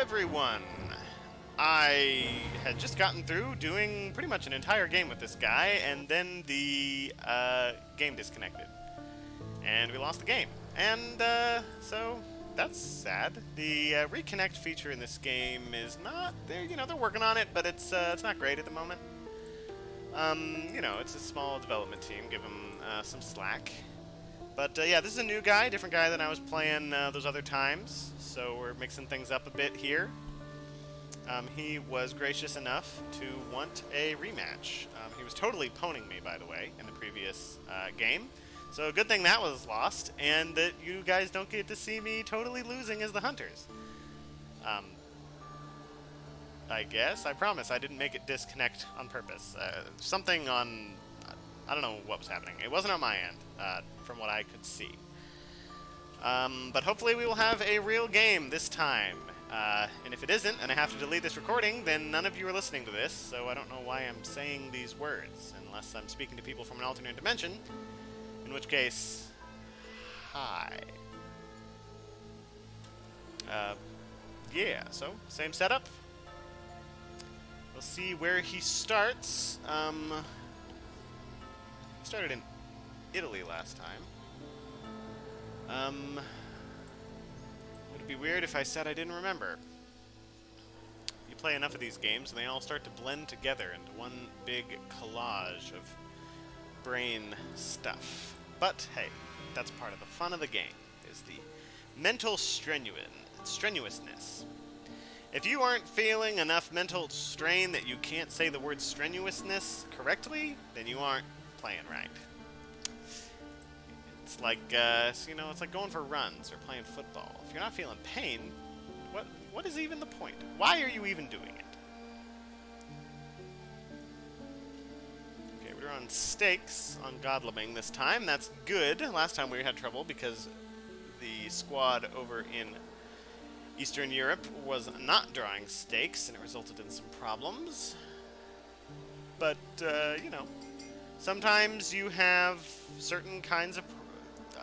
everyone! I had just gotten through doing pretty much an entire game with this guy, and then the game disconnected. And we lost the game. And so that's sad. The reconnect feature in this game is not there. You know, they're working on it, but it's not great at the moment. You know, it's a small development team. Give them some slack. But yeah, this is a new guy, different guy than I was playing those other times. So we're mixing things up a bit here. He was gracious enough to want a rematch. He was totally pwning me, by the way, in the previous game. So good thing that was lost, and that you guys don't get to see me totally losing as the hunters. I guess. I promise I didn't make it disconnect on purpose. Something on... I don't know what was happening. It wasn't on my end, from what I could see. But hopefully we will have a real game this time. And if it isn't, and I have to delete this recording, then none of you are listening to this, so I don't know why I'm saying these words, unless I'm speaking to people from an alternate dimension, in which case, hi. Yeah, so, same setup. We'll see where he starts. He started in Italy last time. Would it be weird if I said I didn't remember? You play enough of these games and they all start to blend together into one big collage of brain stuff. But hey, that's part of the fun of the game, is the mental strenuousness. If you aren't feeling enough mental strain that you can't say the word strenuousness correctly, then you aren't playing right. It's like, you know, it's like going for runs or playing football. If you're not feeling pain, what is even the point? Why are you even doing it? Okay, we're on stakes on Godleming this time. That's good. Last time we had trouble because the squad over in Eastern Europe was not drawing stakes, and it resulted in some problems. But, you know, sometimes you have certain kinds of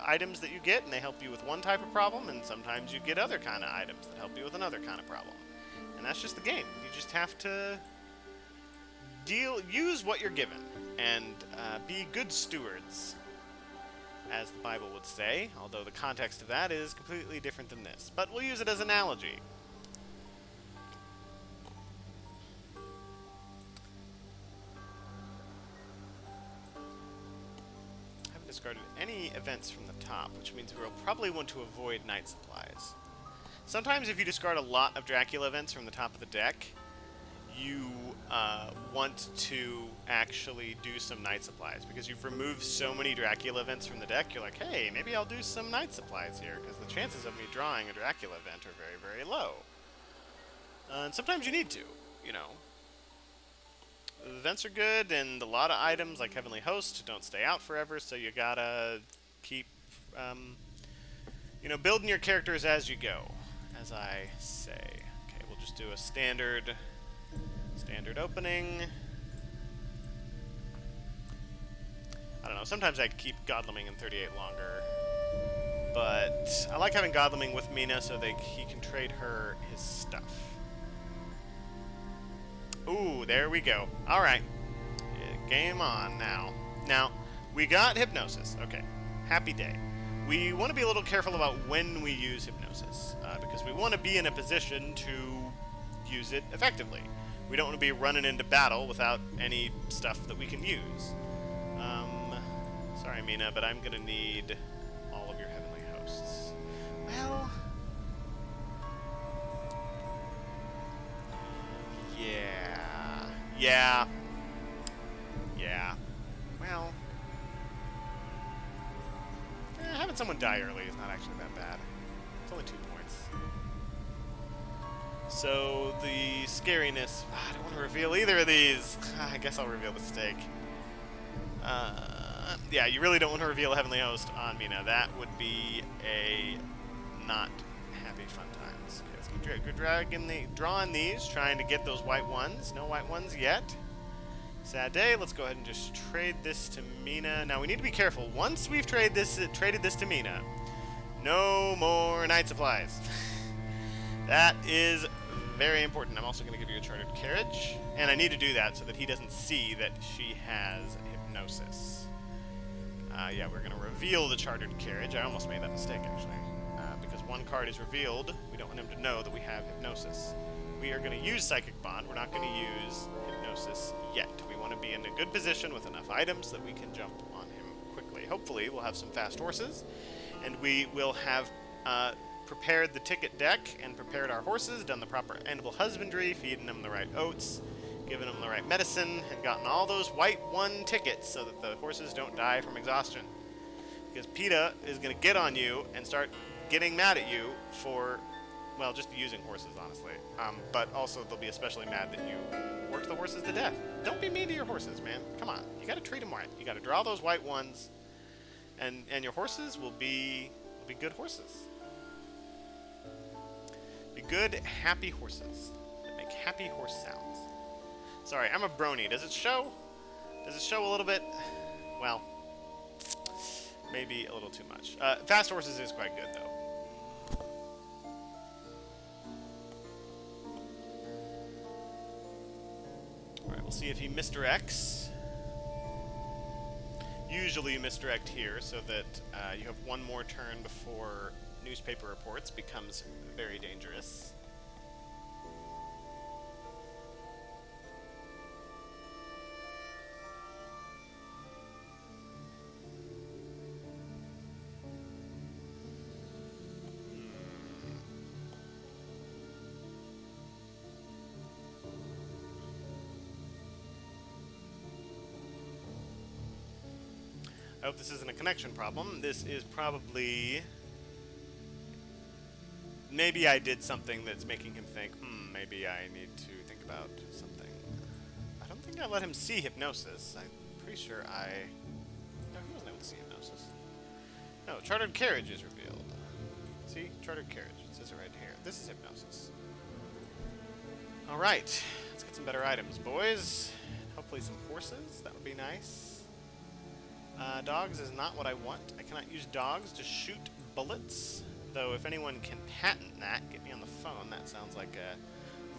items that you get, and they help you with one type of problem, and sometimes you get other kind of items that help you with another kind of problem. And that's just the game. You just have to use what you're given, and be good stewards, as the Bible would say, although the context of that is completely different than this. But we'll use it as an analogy. I haven't discarded any events from the top, which means we'll probably want to avoid night supplies. Sometimes if you discard a lot of Dracula events from the top of the deck, you want to actually do some night supplies, because you've removed so many Dracula events from the deck, you're like, hey, maybe I'll do some night supplies here, because the chances of me drawing a Dracula event are very, very low. And sometimes you need to, you know. The events are good, and a lot of items, like Heavenly Host, don't stay out forever, so you gotta keep, you know, building your characters as you go, as I say. Okay, we'll just do a standard opening. I don't know, sometimes I keep Godleming in 38 longer, but I like having Godleming with Mina so he can trade her his stuff. Ooh, there we go. Alright, game on now. Now, we got Hypnosis. Okay, happy day. We want to be a little careful about when we use Hypnosis, because we want to be in a position to use it effectively. We don't want to be running into battle without any stuff that we can use. Sorry, Mina, but I'm going to need all of your Heavenly Hosts. Well... Yeah. Well... having someone die early is not actually that bad. It's only 2 points. So, the scariness... I don't want to reveal either of these. I guess I'll reveal the stake. Yeah, you really don't want to reveal a Heavenly Host on Mina. That would be a not happy fun times. Okay, let's keep drawing these, trying to get those white ones. No white ones yet. Sad day. Let's go ahead and just trade this to Mina. Now, we need to be careful. Once we've traded this to Mina, no more night supplies. That is Very important. I'm also going to give you a chartered carriage. And I need to do that so that he doesn't see that she has hypnosis. Yeah, we're going to reveal the chartered carriage. I almost made that mistake, actually. Because one card is revealed, we don't want him to know that we have hypnosis. We are going to use Psychic Bond. We're not going to use hypnosis yet. We want to be in a good position with enough items that we can jump on him quickly. Hopefully, we'll have some fast horses, and we will have prepared the ticket deck and prepared our horses, done the proper animal husbandry, feeding them the right oats, giving them the right medicine, and gotten all those white 1 tickets so that the horses don't die from exhaustion. Because PETA is going to get on you and start getting mad at you for, well, just using horses, honestly. But also they'll be especially mad that you worked the horses to death. Don't be mean to your horses, man. Come on. You got to treat them right. You got to draw those white ones, and your horses will be good horses. Be good, happy horses that make happy horse sounds. Sorry, I'm a brony. Does it show? Does it show a little bit? Well, maybe a little too much. Fast horses is quite good, though. Alright, we'll see if he misdirects. Usually you misdirect here so that you have one more turn before newspaper reports becomes very dangerous. I hope this isn't a connection problem. This is probably... Maybe I did something that's making him think, maybe I need to think about something. I don't think I let him see hypnosis. I'm pretty sure No, he wasn't able to see hypnosis. No, chartered carriage is revealed. See? Chartered carriage. It says it right here. This is hypnosis. Alright. Let's get some better items, boys. Hopefully some horses. That would be nice. Dogs is not what I want. I cannot use dogs to shoot bullets. Though if anyone can patent that, get me on the phone. That sounds like a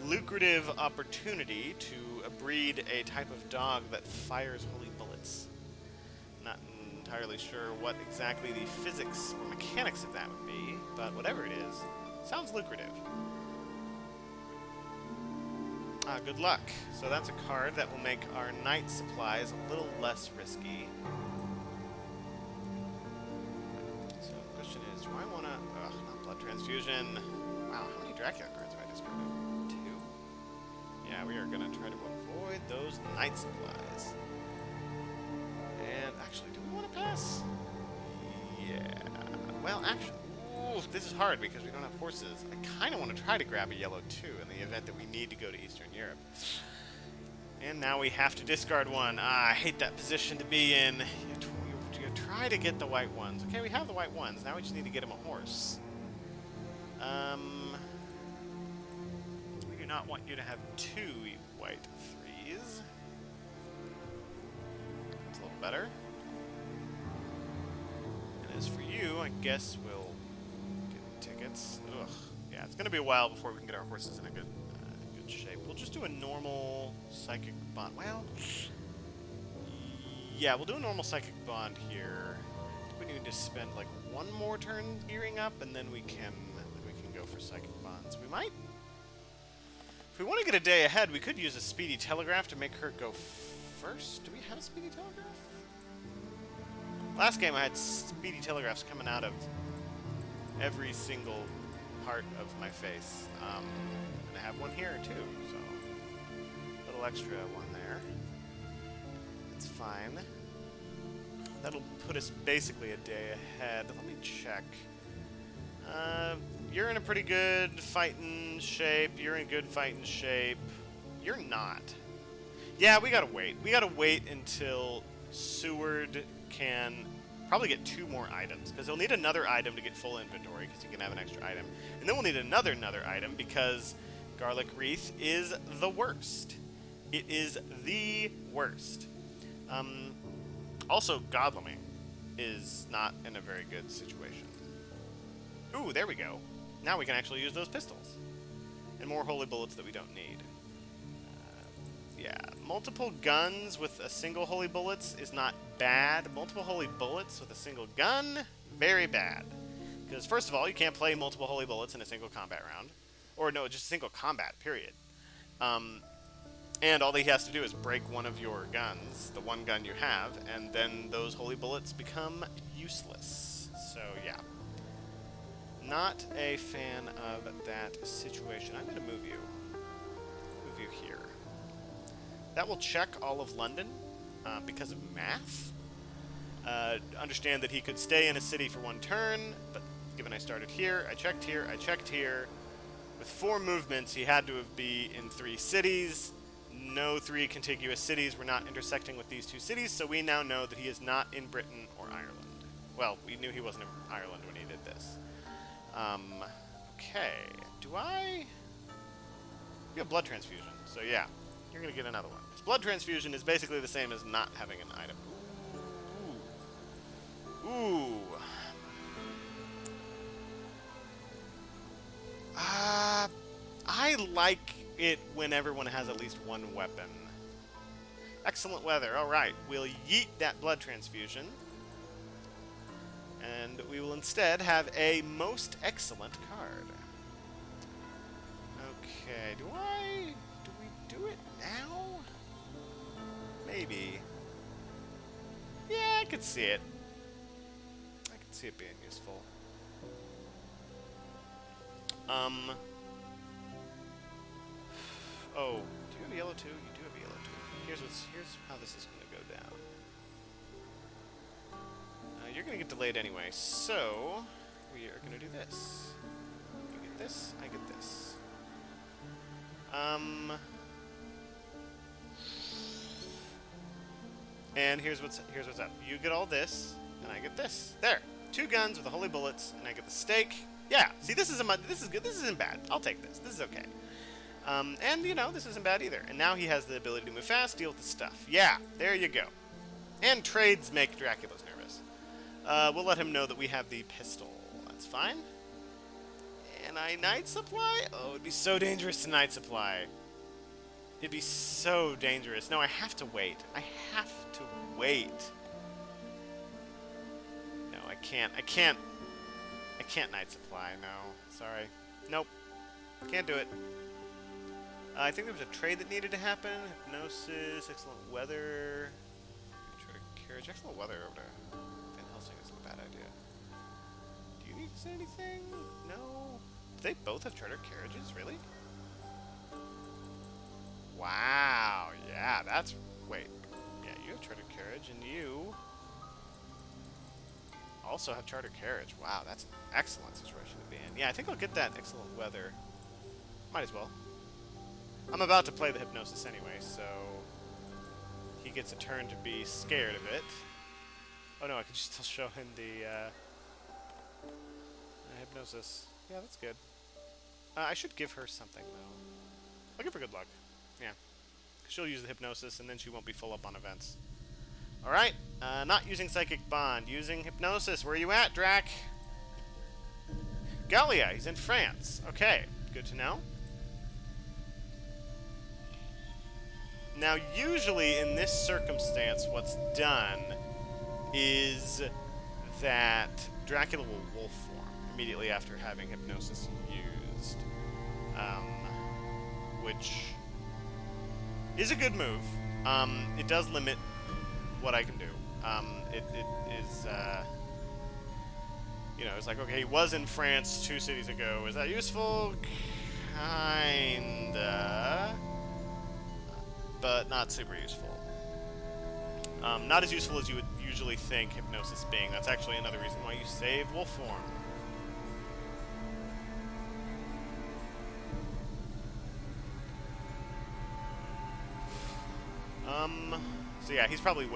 lucrative opportunity to breed a type of dog that fires holy bullets. Not entirely sure what exactly the physics or mechanics of that would be, but whatever it is, sounds lucrative. Good luck. So that's a card that will make our night supplies a little less risky. So the question is, do I want to... not blood transfusion. Wow, how many Dracula cards have I discarded? 2. Yeah, we are going to try to avoid those night supplies. And actually, do we want to pass? Yeah. Well, actually... Ooh, this is hard because we don't have horses. I kind of want to try to grab a yellow 2 in the event that we need to go to Eastern Europe. And now we have to discard 1. I hate that position to be in. You try to get the white ones. Okay, we have the white ones. Now we just need to get him a horse. We do not want you to have 2 white 3s. That's a little better. And as for you, I guess we'll get tickets. Ugh. Yeah, it's going to be a while before we can get our horses in a good shape. We'll just do a normal psychic bond. Well, yeah, we'll do a normal psychic bond here. I think we need to spend like 1 more turn gearing up, and then we can go for psychic bonds. We might, if we want to get a day ahead, we could use a speedy telegraph to make her go first. Do we have a speedy telegraph? Last game I had speedy telegraphs coming out of every single part of my face. And I have one here too, so a little extra one there. That's fine. That'll put us basically a day ahead. Let me check. You're in a pretty good fighting shape. You're in good fighting shape. You're not. Yeah, we gotta wait. We gotta wait until Seward can probably get 2 more items, because he'll need another item to get full inventory, because he can have an extra item. And then we'll need another item, because Garlic Wreath is the worst. It is the worst. Also, Godleming is not in a very good situation. Ooh, there we go. Now we can actually use those pistols. And more holy bullets that we don't need. Yeah, multiple guns with a single holy bullets is not bad. Multiple holy bullets with a single gun, very bad. Because first of all, you can't play multiple holy bullets in a single combat round. Or no, just a single combat, period. And all he has to do is break one of your guns, the one gun you have, and then those holy bullets become useless. So yeah. Not a fan of that situation. I'm going to move you. Move you here. That will check all of London because of math. Understand that he could stay in a city for one turn, but given I started here, I checked here, I checked here. With 4 movements, he had to be in 3 cities. No 3 contiguous cities were not intersecting with these 2 cities, so we now know that he is not in Britain or Ireland. Well, we knew he wasn't in Ireland when he did this. Okay. Do I... You have blood transfusion, so yeah. You're gonna get another one. This blood transfusion is basically the same as not having an item. Ooh. Ooh. I like it when everyone has at least one weapon. Excellent weather. Alright, we'll yeet that blood transfusion. And we will instead have a most excellent card. Okay, do we do it now? Maybe. Yeah, I could see it. I could see it being useful. Oh, do you have a yellow too? You do have a yellow too. Here's how this is gonna go down. You're gonna get delayed anyway, so we are gonna do this. You get this, I get this. And here's what's up. You get all this, and I get this. There, 2 guns with the holy bullets, and I get the stake. Yeah, see, this is good. This isn't bad. I'll take this. This is okay. And you know, this isn't bad either. And now he has the ability to move fast, deal with the stuff. Yeah, there you go. And trades make Dracula's nervous. We'll let him know that we have the pistol. That's fine. And I night supply? Oh, it'd be so dangerous to night supply. It'd be so dangerous. No, I have to wait. I have to wait. No, I can't night supply, no. Sorry. Nope. Can't do it. I think there was a trade that needed to happen. Hypnosis, excellent weather. Carriage, excellent weather over there. Van Helsing isn't a bad idea. Do you need to say anything? No. Do they both have chartered carriages? Really? Wow. Yeah, that's... Wait. Yeah, you have chartered carriage, and you... also have chartered carriage. Wow, that's an excellent situation to be in. Yeah, I think I'll get that excellent weather. Might as well. I'm about to play the hypnosis anyway, so he gets a turn to be scared of it. Oh no, I could still show him the hypnosis. Yeah, that's good. I should give her something though. I'll give her good luck. Yeah, she'll use the hypnosis, and then she won't be full up on events. Alright, not using Psychic Bond, using Hypnosis. Where are you at, Drac? Gallia, he's in France. Okay, good to know. Now, usually in this circumstance, what's done is that Dracula will wolf form immediately after having Hypnosis used. Which is a good move. It does limit what I can do. It is, you know, it's like, okay, he was in France 2 cities ago. Is that useful? Kinda. But not super useful. Not as useful as you would usually think Hypnosis being. That's actually another reason why you save wolf form. So yeah, he's probably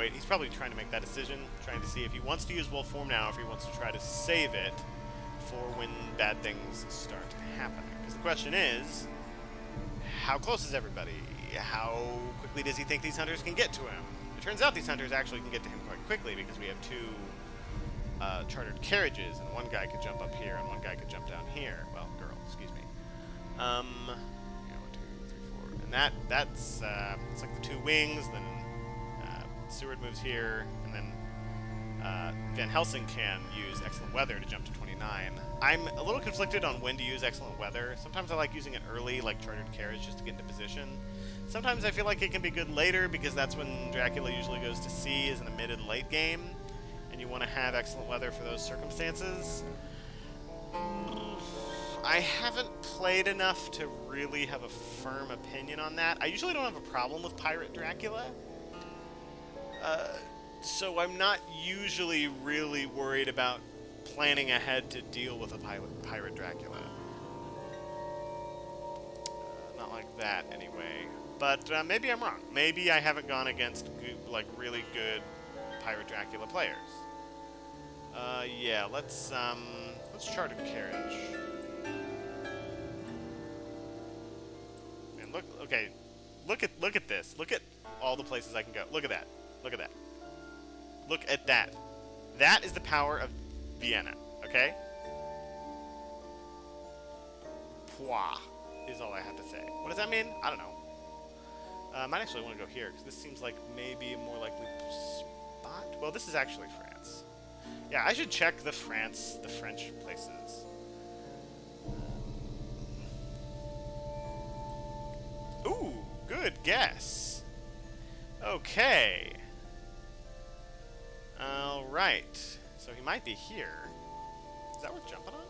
trying to make that decision, trying to see if he wants to use wolf form now, or if he wants to try to save it for when bad things start happening. Because the question is, how close is everybody? How quickly does he think these hunters can get to him? It turns out these hunters actually can get to him quite quickly because we have 2 chartered carriages, and one guy could jump up here and one guy could jump down here. Well, girl, excuse me. Yeah, 1, 2, 3, 4, and that's it's like the 2 wings. Then Seward moves here, and then Van Helsing can use Excellent Weather to jump to 29. I'm a little conflicted on when to use Excellent Weather. Sometimes I like using it early, like Chartered Carriage, just to get into position. Sometimes I feel like it can be good later, because that's when Dracula usually goes to sea, is in the mid and late game, and you want to have Excellent Weather for those circumstances. I haven't played enough to really have a firm opinion on that. I usually don't have a problem with Pirate Dracula. So I'm not usually really worried about planning ahead to deal with a Pirate Dracula. Not like that, anyway. But maybe I'm wrong. Maybe I haven't gone against like really good Pirate Dracula players. Yeah, let's Chartered Carriage. Man, look. Okay, look at this. Look at all the places I can go. Look at that. Look at that. Look at that. That is the power of Vienna, okay? Pwah is all I have to say. What does that mean? I don't know. I might actually want to go here, because this seems like maybe a more likely spot. Well, this is actually France. Yeah, I should check the French places. Ooh, good guess. Okay. Alright. So he might be here. Is that worth jumping on?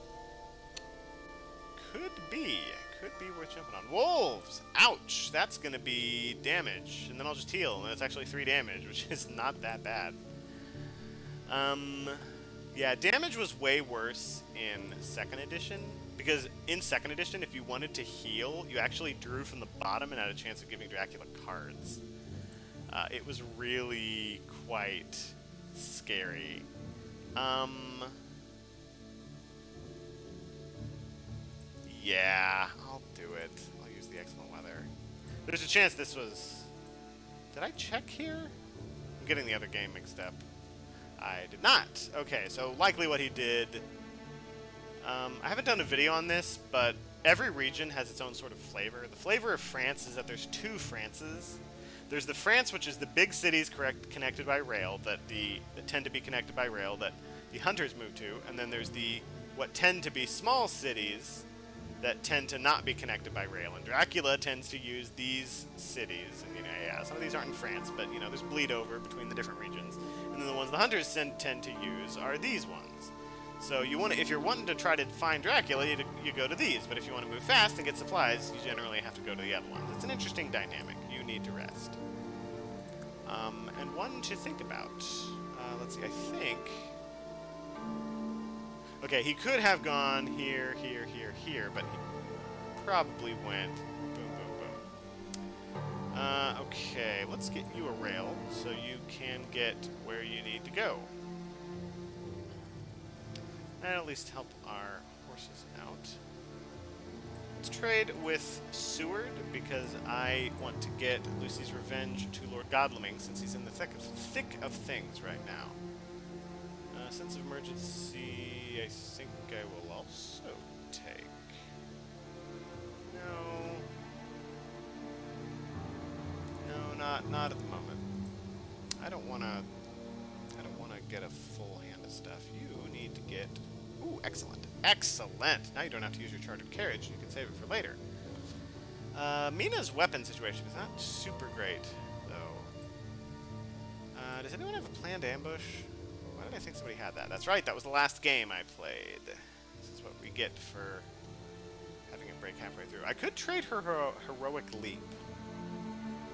Could be. Could be worth jumping on. Wolves! Ouch! That's gonna be damage. And then I'll just heal, and it's actually 3 damage, which is not that bad. Yeah, damage was way worse in 2nd edition. Because in 2nd edition, if you wanted to heal, you actually drew from the bottom and had a chance of giving Dracula cards. It was really quite scary. Yeah, I'll do it. I'll use the Excellent Weather. There's a chance this was... Did I check here? I'm getting the other game mixed up. I did not. Okay, so likely what he did... I haven't done a video on this, but every region has its own sort of flavor. The flavor of France is that there's 2 Frances. There's the France, which is the big cities connected by rail, that tend to be connected by rail, that the hunters move to, and then there's what tend to be small cities that tend to not be connected by rail, and Dracula tends to use these cities, and yeah, some of these aren't in France, but there's bleed over between the different regions, and then the ones the hunters tend to use are these ones. So if you're wanting to try to find Dracula, you go to these, but if you want to move fast and get supplies, you generally have to go to the other ones. It's an interesting dynamic. You need to rest. And one to think about. Let's see, I think... Okay, he could have gone here, here, here, here, but he probably went boom, boom, boom. Okay, let's get you a rail so you can get where you need to go. And at least help our horses out. Let's trade with Seward, because I want to get Lucy's revenge to Lord Godalming, since he's in the thick of things right now. Sense of emergency, I think I will also take. No, not at the moment. I don't wanna get a full hand of stuff. You need to get... Ooh, excellent. Excellent! Now you don't have to use your Chartered Carriage, and you can save it for later. Mina's weapon situation is not super great, though. Does anyone have a planned ambush? Why did I think somebody had that? That's right, that was the last game I played. This is what we get for having it break halfway through. I could trade her Heroic Leap,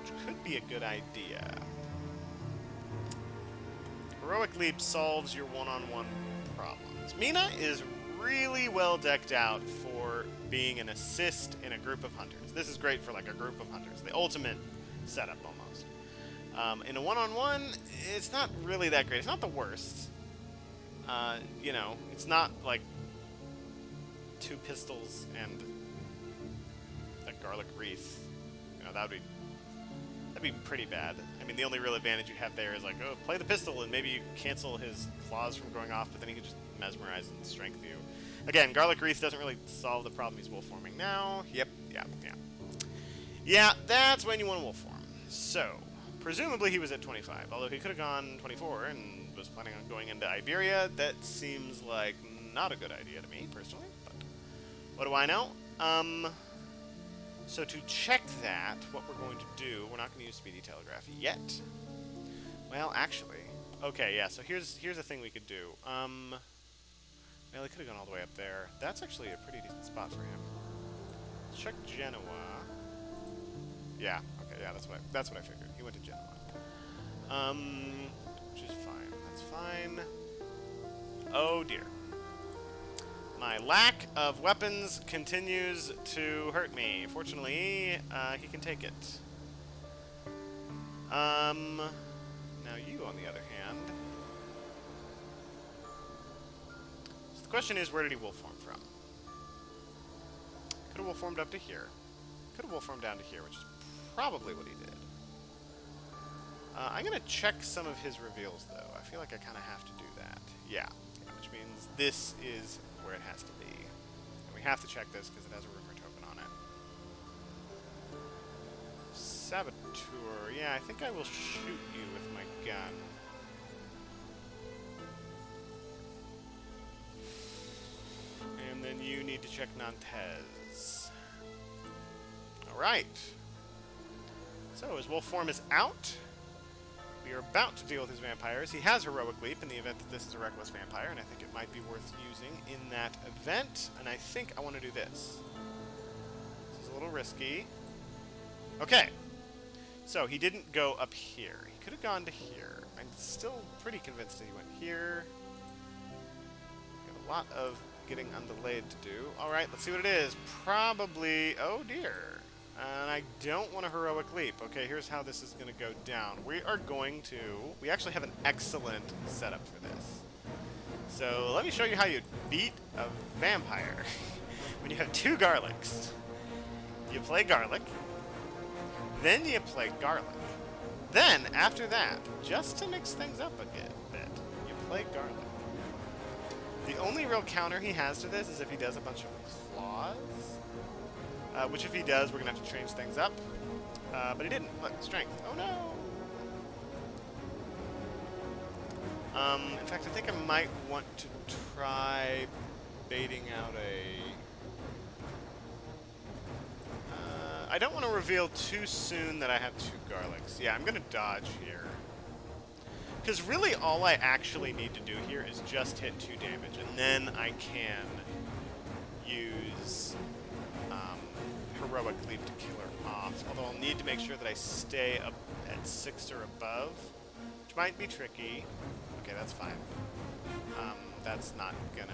which could be a good idea. Heroic Leap solves your one-on-one problems. Mina is really well decked out for being an assist in a group of hunters. This is great for like a group of hunters. The ultimate setup, almost. In a one-on-one, it's not really that great. It's not the worst. It's not like 2 pistols and a garlic wreath. That'd be pretty bad. I mean, the only real advantage you have there is like, oh, play the pistol, and maybe you cancel his claws from going off, but then he can just mesmerize and strength you. Again, garlic wreath doesn't really solve the problem he's wolf forming now. Yep, yeah. Yeah, that's when you want to wolf form. So, presumably he was at 25, although he could have gone 24 and was planning on going into Iberia. That seems like not a good idea to me, personally, but what do I know? So to check that, what we're going to do, we're not going to use speedy telegraphy yet. Well, actually, okay, yeah, so here's a thing we could do. Well, he could have gone all the way up there. That's actually a pretty decent spot for him. Let's check Genoa. Yeah, okay, yeah, that's what I figured. He went to Genoa. Which is fine. That's fine. Oh dear. My lack of weapons continues to hurt me. Fortunately, he can take it. Now you, on the other hand. So the question is, where did he wolf form from? Could have wolf formed up to here. Could have wolf formed down to here, which is probably what he did. I'm going to check some of his reveals, though. I feel like I kind of have to do that. Yeah, which means this is where it has to be. And we have to check this because it has a rumor token on it. Saboteur. Yeah, I think I will shoot you with my gun. And then you need to check Nantes. Alright. So his wolf form is out. We are about to deal with his vampires. He has Heroic Leap in the event that this is a Reckless Vampire, and I think it might be worth using in that event. And I think I want to do this. This is a little risky. Okay. So he didn't go up here. He could have gone to here. I'm still pretty convinced that he went here. We have a lot of getting undelayed to do. Alright, let's see what it is. Probably... Oh, dear. And I don't want a Heroic Leap. Okay, here's how this is going to go down. We are going to... We actually have an excellent setup for this. So let me show you how you beat a vampire. When you have two garlics, you play garlic, then you play garlic. Then, after that, just to mix things up a bit, you play garlic. The only real counter he has to this is if he does a bunch of claws. Which if he does, we're going to have to change things up. But he didn't. Look, strength. Oh no! In fact, I think I might want to try baiting out a... I don't want to reveal too soon that I have two garlics. Yeah, I'm going to dodge here. Because really all I actually need to do here is just hit 2 damage, and then I can use Heroic Leap to kill her off. Although I'll need to make sure that I stay up at 6 or above, which might be tricky. Okay, that's fine. That's not gonna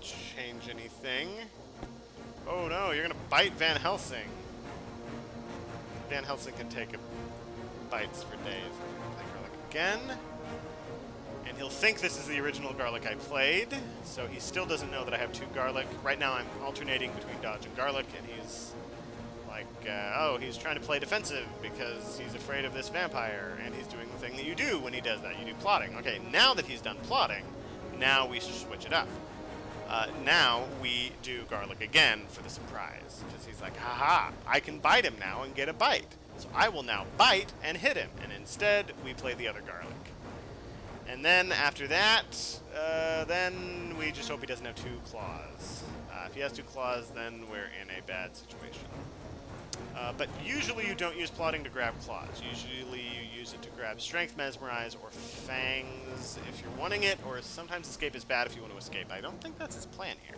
change anything. Oh no, you're gonna bite Van Helsing. Van Helsing can take bites for days. Play garlic again. And he'll think this is the original garlic I played, so he still doesn't know that I have 2 garlic. Right now I'm alternating between dodge and garlic, and he's like, oh, he's trying to play defensive because he's afraid of this vampire, and he's doing the thing that you do when he does that. You do plotting. Okay, now that he's done plotting, now we switch it up. Now we do garlic again for the surprise, because he's like, haha, I can bite him now and get a bite. So I will now bite and hit him, and instead we play the other garlic. And then after that, then we just hope he doesn't have 2 claws. If he has 2 claws, then we're in a bad situation. But usually you don't use plotting to grab claws. Usually you use it to grab strength, mesmerize, or fangs if you're wanting it, or sometimes escape is bad if you want to escape. I don't think that's his plan here.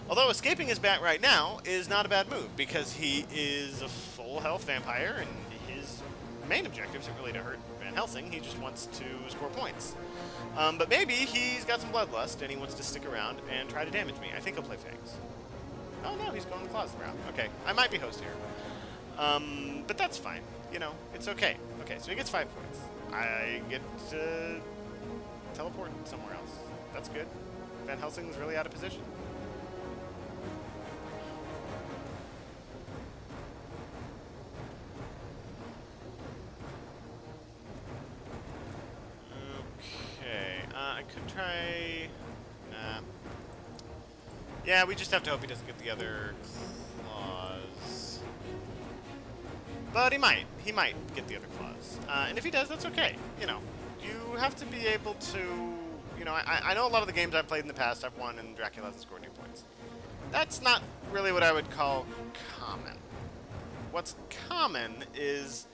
Although escaping his bat right now is not a bad move, because he is a full health vampire, and his main objective isn't really to hurt Van Helsing. He just wants to score points. But maybe he's got some bloodlust, and he wants to stick around and try to damage me. I think he'll play fangs. Oh no, he's going to claws around. Okay, I might be host here. But that's fine. You know, it's okay. Okay, so he gets 5 points. I get to teleport somewhere else. That's good. Van Helsing's really out of position. Okay, I could try... Nah. Yeah, we just have to hope he doesn't get the other claws. But he might. He might get the other claws. And if he does, that's okay. You know, you have to be able to... You know, I know a lot of the games I've played in the past I've won and Dracula hasn't scored any points. That's not really what I would call common. What's common is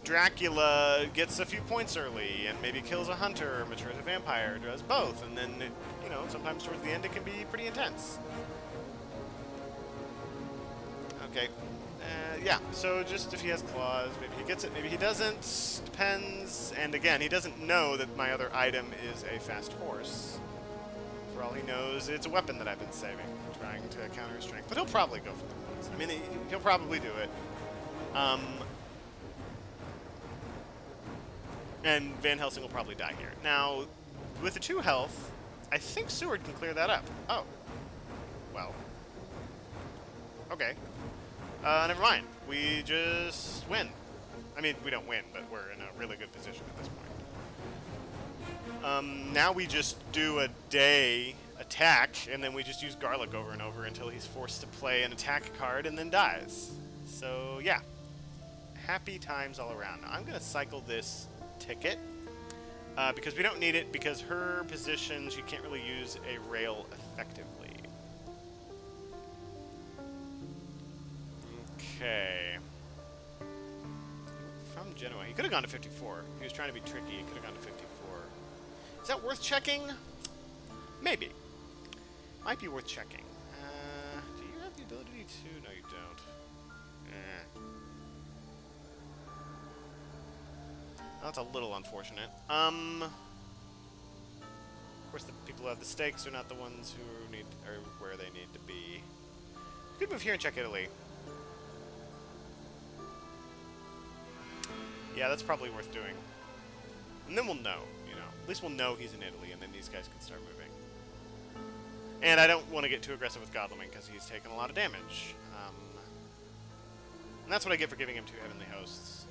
Dracula gets a few points early and maybe kills a hunter or matures a vampire or does both, and then, you know, sometimes towards the end it can be pretty intense. Okay. Yeah, so just if he has claws, maybe he gets it, maybe he doesn't. Depends. And again, he doesn't know that my other item is a fast horse. For all he knows, it's a weapon that I've been saving, trying to counter his strength. But he'll probably go for the claws. I mean, he'll probably do it. And Van Helsing will probably die here. Now, with the 2 health, I think Seward can clear that up. Oh. Well. Okay. Never mind. We just win. I mean, we don't win, but we're in a really good position at this point. Now we just do a day attack, and then we just use Garlic over and over until he's forced to play an attack card and then dies. So, yeah. Happy times all around. Now, I'm going to cycle this ticket, because we don't need it, because her position, she can't really use a rail effectively. Okay. From Genoa. He could have gone to 54. He was trying to be tricky. He could have gone to 54. Is that worth checking? Maybe. Might be worth checking. Do you have the ability to? No, you don't. That's a little unfortunate. Of course, the people who have the stakes are not the ones who need, or where they need to be. We could move here and check Italy. Yeah, that's probably worth doing. And then we'll know, you know. At least we'll know he's in Italy, and then these guys can start moving. And I don't want to get too aggressive with Godalming, because he's taken a lot of damage. And that's what I get for giving him 2 Heavenly Hosts.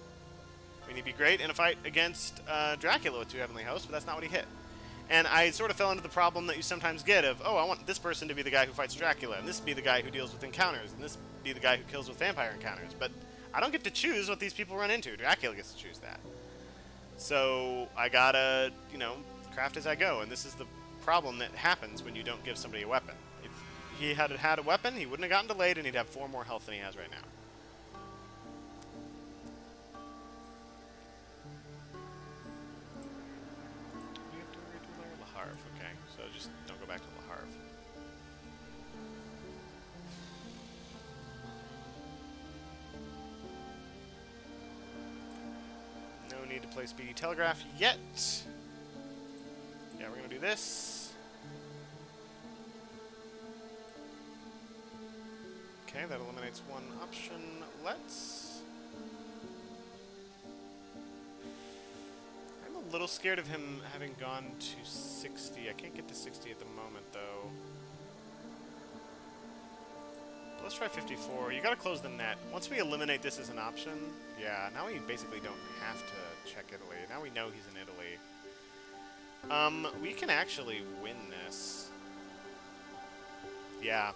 I mean, he'd be great in a fight against Dracula with 2 Heavenly Hosts, but that's not what he hit. And I sort of fell into the problem that you sometimes get of, oh, I want this person to be the guy who fights Dracula, and this be the guy who deals with encounters, and this be the guy who kills with vampire encounters. But I don't get to choose what these people run into. Dracula gets to choose that. So I gotta, you know, craft as I go, and this is the problem that happens when you don't give somebody a weapon. If he had had a weapon, he wouldn't have gotten delayed, and he'd have 4 more health than he has right now. Okay, so just don't go back to Le Havre. No need to play Speedy Telegraph yet. Yeah, we're gonna do this. Okay, that eliminates 1 option. Let's... I'm a little scared of him having gone to 60. I can't get to 60 at the moment, though. Let's try 54. You gotta close the net. Once we eliminate this as an option, yeah, now we basically don't have to check Italy. Now we know he's in Italy. We can actually win this. Yeah.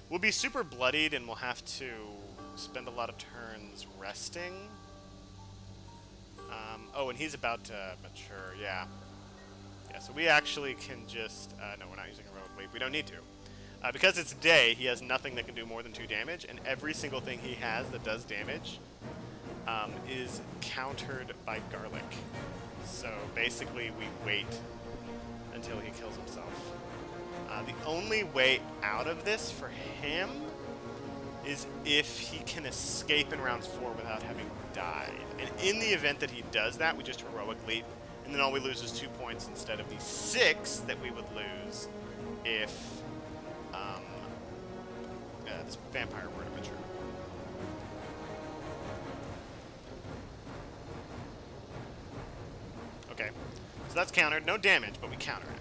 We'll be super bloodied, and we'll have to spend a lot of turns resting. Oh, and he's about to mature, yeah. Yeah, so we actually can just... no, we're not using heroic leap. We don't need to. Because it's day, he has nothing that can do more than 2 damage, and every single thing he has that does damage is countered by Garlic. So basically, we wait until he kills himself. The only way out of this for him is if he can escape in rounds 4 without having died. And in the event that he does that, we just heroic leap, and then all we lose is 2 points instead of the 6 that we would lose if this vampire were to mature. Okay, so that's countered. No damage, but we counter it.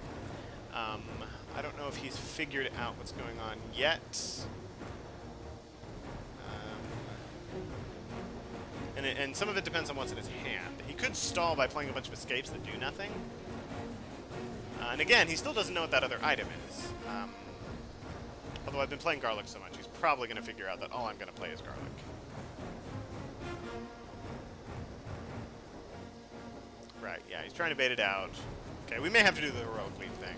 I don't know if he's figured out what's going on yet. And some of it depends on what's in his hand. He could stall by playing a bunch of escapes that do nothing. And again, he still doesn't know what that other item is. Although I've been playing Garlic so much, he's probably going to figure out that all I'm going to play is Garlic. Right, yeah, he's trying to bait it out. Okay, we may have to do the heroic leap thing.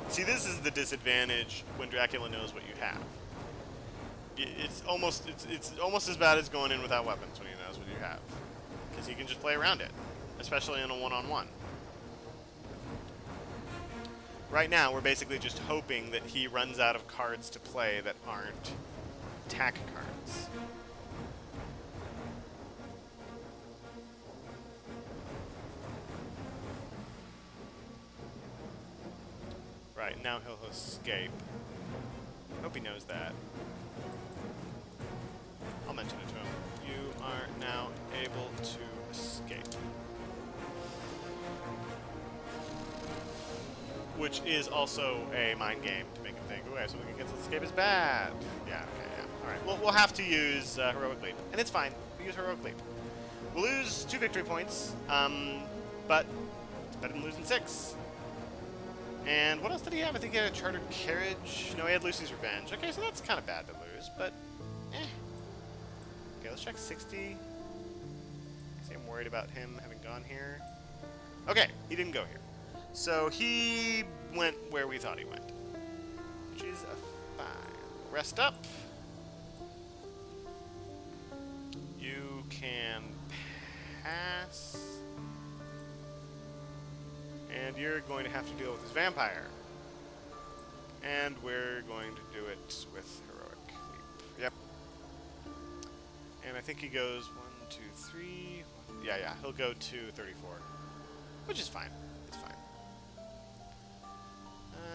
See, this is the disadvantage when Dracula knows what you have. It's almost as bad as going in without weapons when he knows what you have, because he can just play around it, especially in a one-on-one. Right now, we're basically just hoping that he runs out of cards to play that aren't attack cards. Right, now he'll escape. I hope he knows that. I'll mention it to him. You are now able to escape. Which is also a mind game to make him think, okay, so we can get escape is bad. Yeah, okay, yeah. Alright, well, we'll have to use Heroic Leap. And it's fine. We use Heroic Leap. We'll lose 2 victory points, but it's better than losing 6. And what else did he have? I think he had a Chartered Carriage. No, he had Lucy's Revenge. Okay, so that's kind of bad to lose, but eh. Okay, let's check 60. See, I'm worried about him having gone here. Okay, he didn't go here. So he went where we thought he went, which is fine. Rest up. You can pass. And you're going to have to deal with this vampire. And we're going to do it with Heroic Leap. Yep. And I think he goes 1, 2, 3. Yeah, he'll go to 34. Which is fine. It's fine.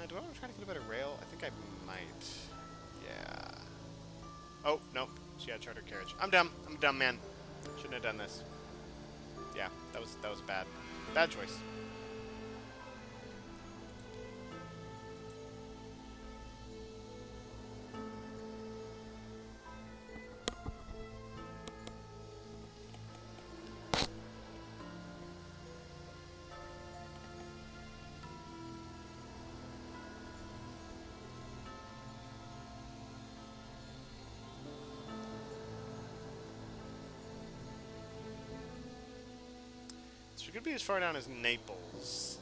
Do I want to try to get a better rail? I think I might. Yeah. Oh, nope. She had Chartered Carriage. I'm dumb. I'm a dumb man. Shouldn't have done this. Yeah, that was bad. Bad choice. So we could be as far down as Naples.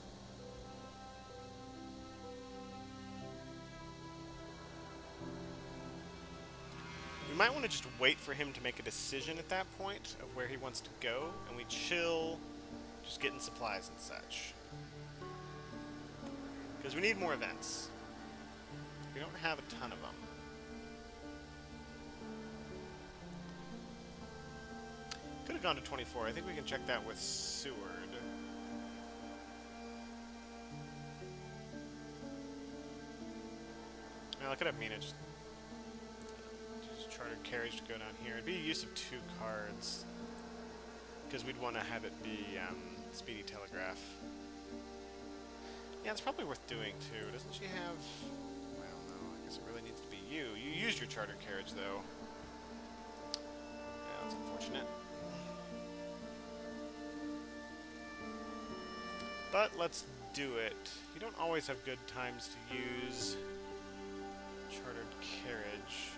We might want to just wait for him to make a decision at that point of where he wants to go, and we chill, just getting supplies and such. Because we need more events. We don't have a ton of them. Could have gone to 24. I think we can check that with Seward. Well, I could have Mina just Chartered Carriage to go down here. It'd be a use of 2 cards. Because we'd want to have it be Speedy Telegraph. Yeah, it's probably worth doing too. Doesn't she have... Well, no, I guess it really needs to be you. You used your Chartered Carriage though. Yeah, that's unfortunate. But let's do it. You don't always have good times to use Chartered Carriage.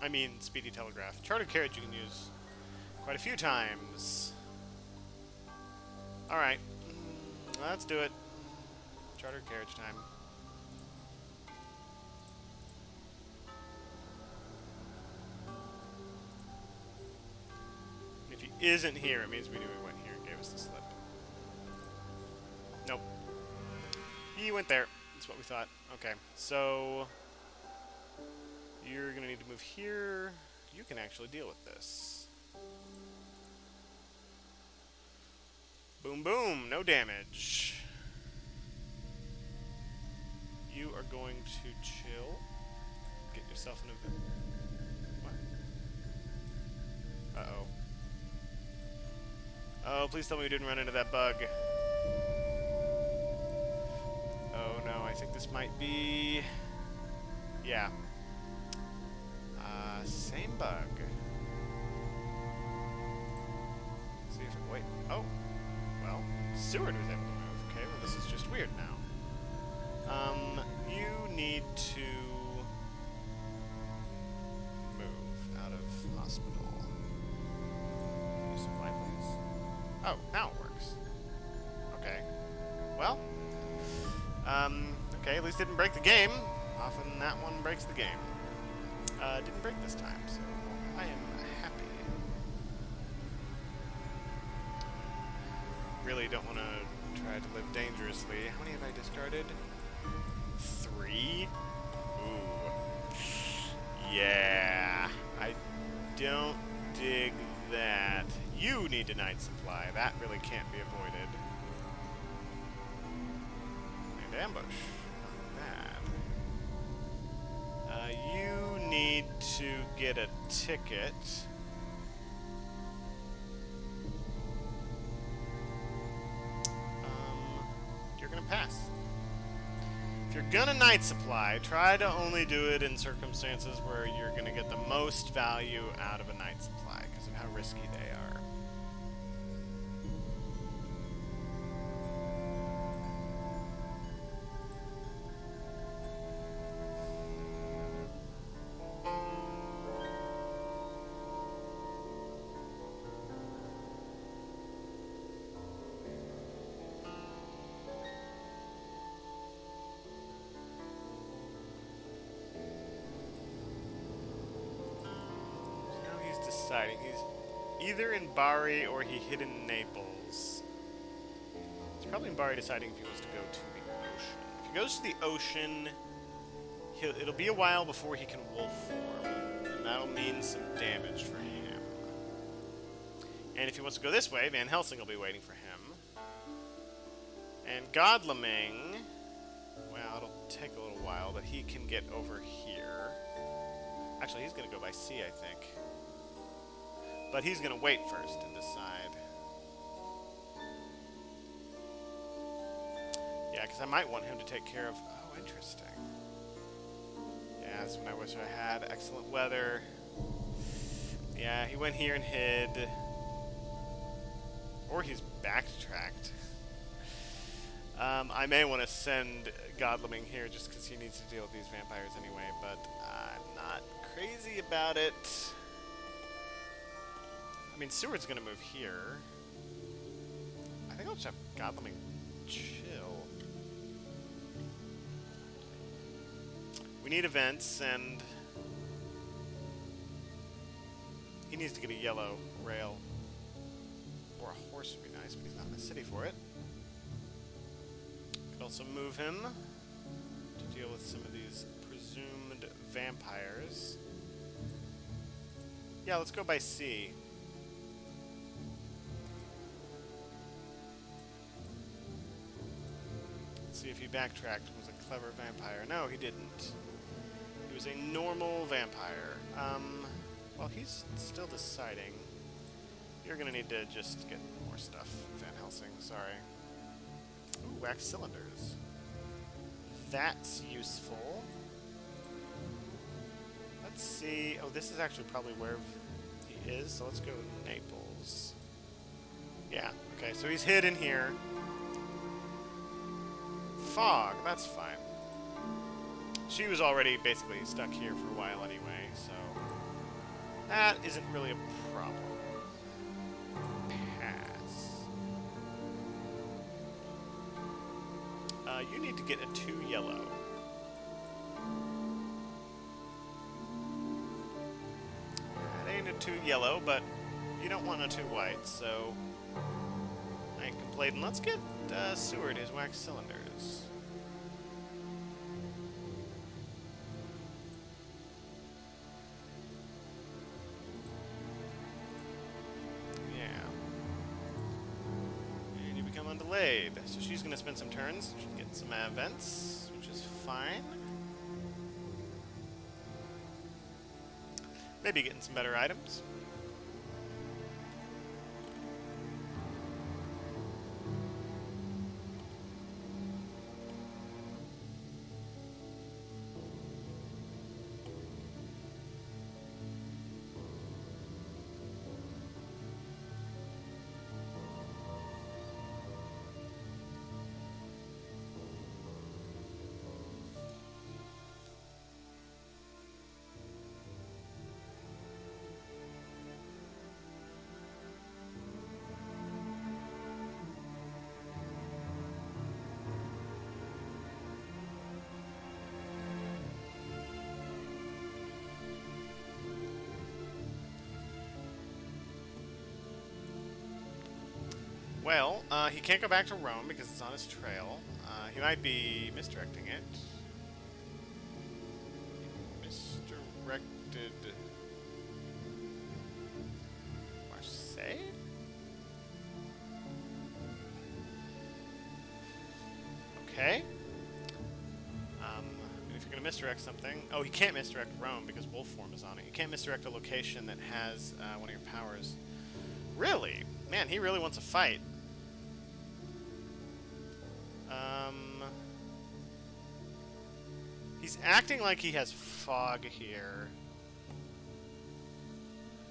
I mean, Speedy Telegraph. Chartered Carriage you can use quite a few times. Alright. Let's do it. Chartered Carriage time. If he isn't here, it means we knew he went here and gave us the slip. Nope. He went there. That's what we thought. Okay, so... You're going to need to move here. You can actually deal with this. Boom, boom. No damage. you are going to chill. Get yourself an event. What? Uh-oh. Oh, please tell me we didn't run into that bug. Oh no, I think this might be... Yeah. Same bug. Let's see if it... Wait. Oh. Well, Seward was able to move. Okay, well this is just weird now. You need to move out of hospital. Can you supply, please? Oh, now it works. Okay. Well, okay, at least didn't break the game. Often that one breaks the game. Didn't break this time, so I am happy. Really don't want to try to live dangerously. How many have I discarded? 3? Ooh. Yeah. I don't dig that. You need a night supply. That really can't be avoided. And ambush. Not bad. You need to get a ticket. You're gonna pass. If you're gonna night supply, try to only do it in circumstances where you're gonna get the most value out of a night supply because of how risky they are. He's either in Bari or he hid in Naples. He's probably in Bari deciding if he wants to go to the ocean. If he goes to the ocean, it'll be a while before he can wolf form, and that'll mean some damage for him. And if he wants to go this way, Van Helsing will be waiting for him. And Godleming, well, it'll take a little while, but he can get over here. Actually, he's going to go by sea, I think. But he's going to wait first and decide. Yeah, because I might want him to take care of... Oh, interesting. Yeah, that's when I wish I had. Excellent weather. Yeah, he went here and hid. Or he's backtracked. I may want to send Godleming here just because he needs to deal with these vampires anyway, but I'm not crazy about it. I mean, Seward's gonna move here. I think I'll just have Godleming chill. We need events, and he needs to get a yellow rail. Or a horse would be nice, but he's not in the city for it. Could also move him to deal with some of these presumed vampires. Yeah, let's go by sea. See if he backtracked and was a clever vampire. No, he didn't. He was a normal vampire. Well, he's still deciding. You're gonna need to just get more stuff, Van Helsing. Sorry. Ooh, wax cylinders. That's useful. Let's see. Oh, this is actually probably where he is, so let's go to Naples. Yeah, okay, so he's hid in here. Fog, that's fine. She was already basically stuck here for a while anyway, so that isn't really a problem. Pass. You need to get a 2 yellow. That ain't a 2 yellow, but you don't want a 2 white, so I ain't complaining. Let's get Seward his wax cylinders. Undelayed. So she's going to spend some turns, get some events, which is fine. Maybe getting some better items. Well, he can't go back to Rome because it's on his trail. He might be misdirecting it. Misdirected. Marseille? Okay. If you're going to misdirect something... Oh, he can't misdirect Rome because wolf form is on it. You can't misdirect a location that has one of your powers. Really? Man, he really wants a fight. He's acting like he has fog here.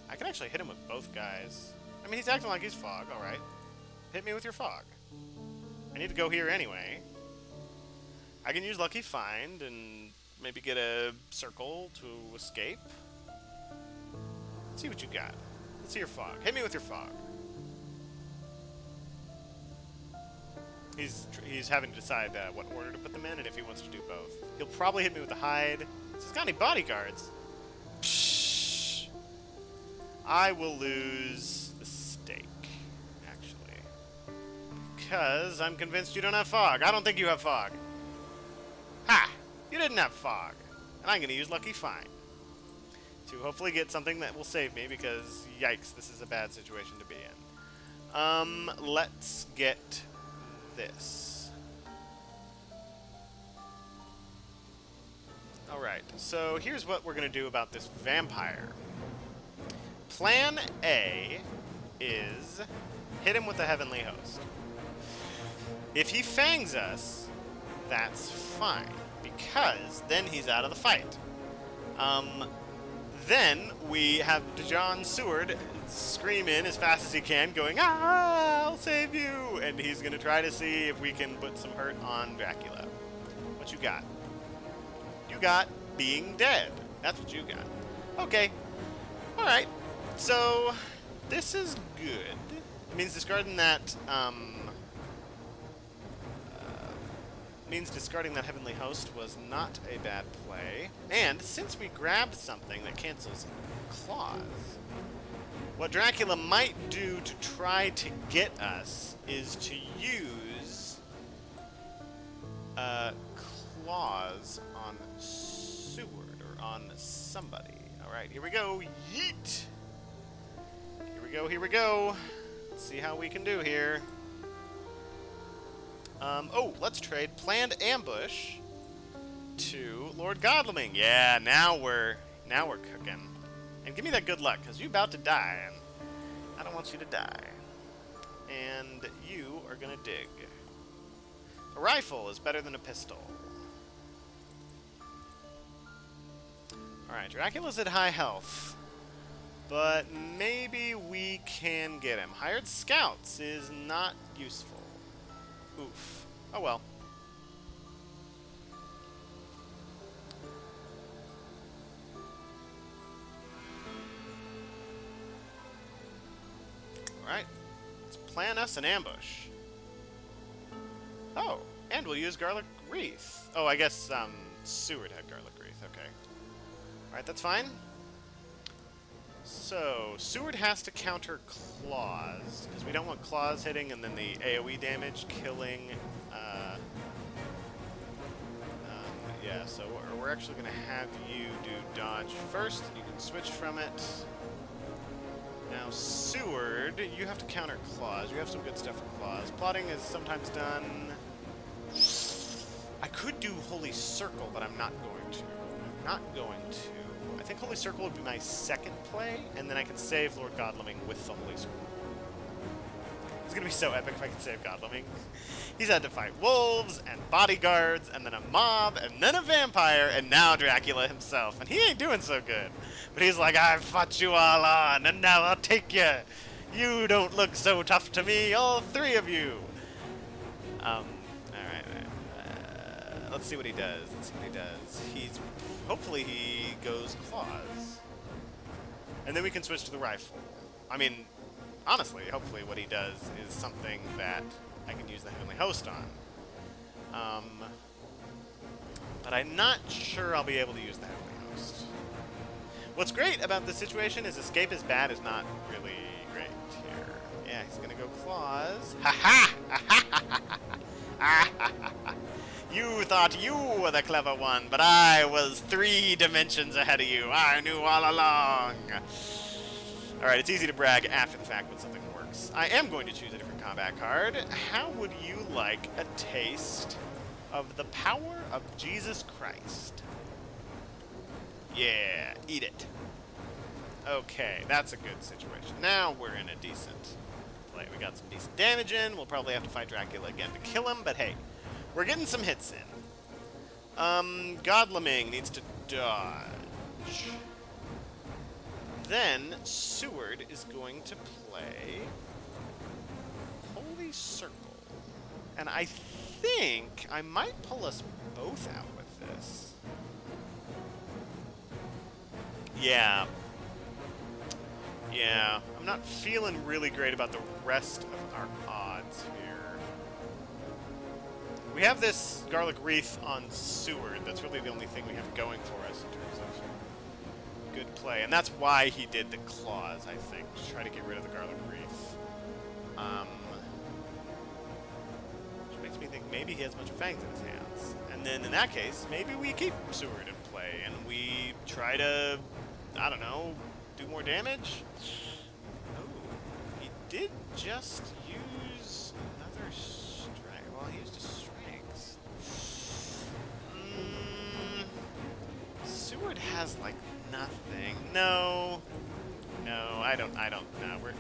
I can actually hit him with both guys. I mean, he's acting like he's fog, alright. Hit me with your fog. I need to go here anyway. I can use Lucky Find and maybe get a circle to escape. Let's see what you got. Let's see your fog. Hit me with your fog. He's having to decide what order to put them in and if he wants to do both. He'll probably hit me with the hide. Has he got any bodyguards? Psh! I will lose the stake, actually. Because I'm convinced you don't have fog. I don't think you have fog. Ha! You didn't have fog. And I'm going to use Lucky Find to hopefully get something that will save me because, yikes, this is a bad situation to be in. Let's get this. Alright, so here's what we're going to do about this vampire. Plan A is hit him with the Heavenly Host. If he fangs us, that's fine, because then he's out of the fight. Then we have John Seward scream in as fast as he can, going, "Ah, I'll save you!" And he's going to try to see if we can put some hurt on Dracula. What you got? You got being dead. That's what you got. Okay. Alright. So, this is good. It means discarding that, discarding that Heavenly Host was not a bad play. And since we grabbed something that cancels claws, what Dracula might do to try to get us is to use claws on Seward or on somebody. Alright, here we go. Yeet! Here we go, here we go. Let's see how we can do here. Oh, let's trade Planned Ambush to Lord Godalming. Yeah, now we're cooking. And give me that good luck, because you're about to die, and I don't want you to die. And you are gonna dig. A rifle is better than a pistol. Alright, Dracula's at high health. But maybe we can get him. Hired Scouts is not useful. Oof. Oh well. Alright. Let's plan us an ambush. Oh, and we'll use Garlic Wreath. Oh, I guess Seward had Garlic Wreath. Okay. Alright, that's fine. So, Seward has to counter Claws, because we don't want Claws hitting and then the AoE damage killing. Yeah, so we're actually going to have you do dodge first. You can switch from it. Now, Seward, you have to counter Claws. You have some good stuff for Claws. Plotting is sometimes done. I could do Holy Circle, but I'm not going to. I'm not going to. I think Holy Circle would be my second play, and then I can save Lord Godleming with the Holy Circle. It's going to be so epic if I can save Godleming. He's had to fight wolves, and bodyguards, and then a mob, and then a vampire, and now Dracula himself. And he ain't doing so good. But he's like, I've fought you all on, and now I'll take you. You don't look so tough to me, all three of you. Alright. Let's see what he does. Hopefully he goes claws. And then we can switch to the rifle. I mean, honestly, hopefully what he does is something that I can use the Heavenly Host on. But I'm not sure I'll be able to use the Heavenly Host. What's great about this situation is escape is bad is not really great here. Yeah, he's gonna go claws. Ha ha! You thought you were the clever one, but I was 3 dimensions ahead of you. I knew all along. Alright, it's easy to brag after the fact when something works. I am going to choose a different combat card. How would you like a taste of the power of Jesus Christ? Yeah, eat it. Okay, that's a good situation. Now we're in a decent play. We got some decent damage in. We'll probably have to fight Dracula again to kill him, but hey, we're getting some hits in. Godleming needs to dodge. Then Seward is going to play Holy Circle. And I think I might pull us both out with this. Yeah. Yeah, I'm not feeling really great about the rest of our odds here. We have this Garlic Wreath on Seward. That's really the only thing we have going for us in terms of good play. And that's why he did the claws, I think. Just try to get rid of the Garlic Wreath. Which makes me think maybe he has a bunch of fangs in his hands. And then in that case, maybe we keep Seward in play and we try to, I don't know, do more damage? Oh, he did just use another strength. Well, he used a strength. Seward has like nothing. No, I don't know.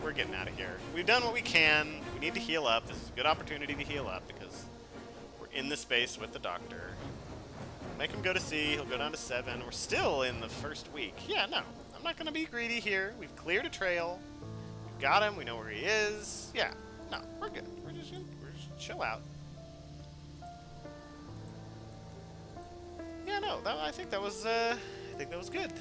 We're getting out of here. We've done what we can. We need to heal up. This is a good opportunity to heal up because we're in the space with the doctor. Make him go to C. He'll go down to 7. We're still in the first week. Yeah, no. I'm not going to be greedy here. We've cleared a trail. We've got him. We know where he is. Yeah. No, we're good. We're just chill out. Yeah, no. I think that was good.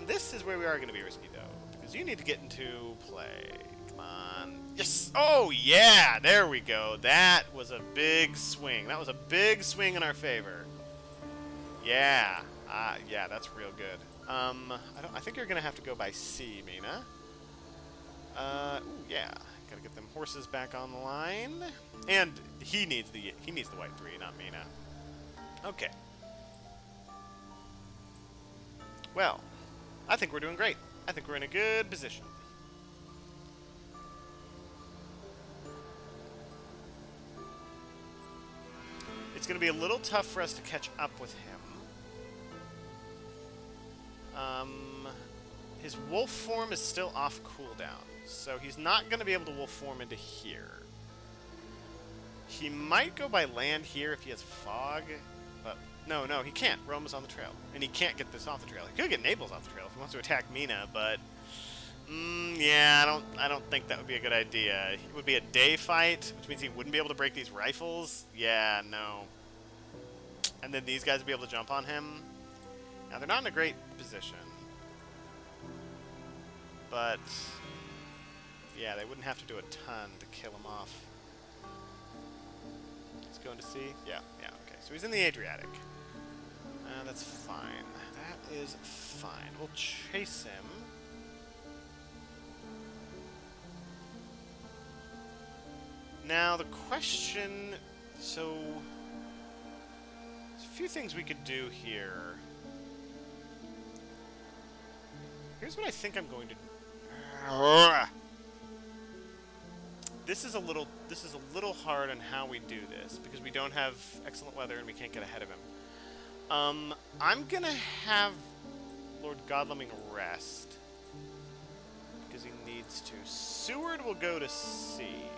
This is where we are going to be risky, though, because you need to get into play. Come on. Yes. Oh, yeah. There we go. That was a big swing. That was a big swing in our favor. Yeah. Yeah, that's real good. I think you're gonna have to go by C, Mina. Ooh, yeah. Gotta get them horses back on the line. And he needs the white 3, not Mina. Okay. Well, I think we're doing great. I think we're in a good position. It's gonna be a little tough for us to catch up with him. His wolf form is still off cooldown, so he's not going to be able to wolf form into here. He might go by land here if he has fog, but no, he can't. Rome is on the trail, and he can't get this off the trail. He could get Naples off the trail if he wants to attack Mina, but yeah, I don't think that would be a good idea. It would be a day fight, which means he wouldn't be able to break these rifles. Yeah, no. And then these guys would be able to jump on him. Now, they're not in a great position. But, yeah, they wouldn't have to do a ton to kill him off. He's going to sea? Yeah, okay. So he's in the Adriatic. That's fine. That is fine. We'll chase him. Now, the question... So, there's a few things we could do here. Here's what I think I'm going to do. this is a little hard on how we do this because we don't have excellent weather and we can't get ahead of him. I'm gonna have Lord Godleming rest because he needs to. Seward will go to sea.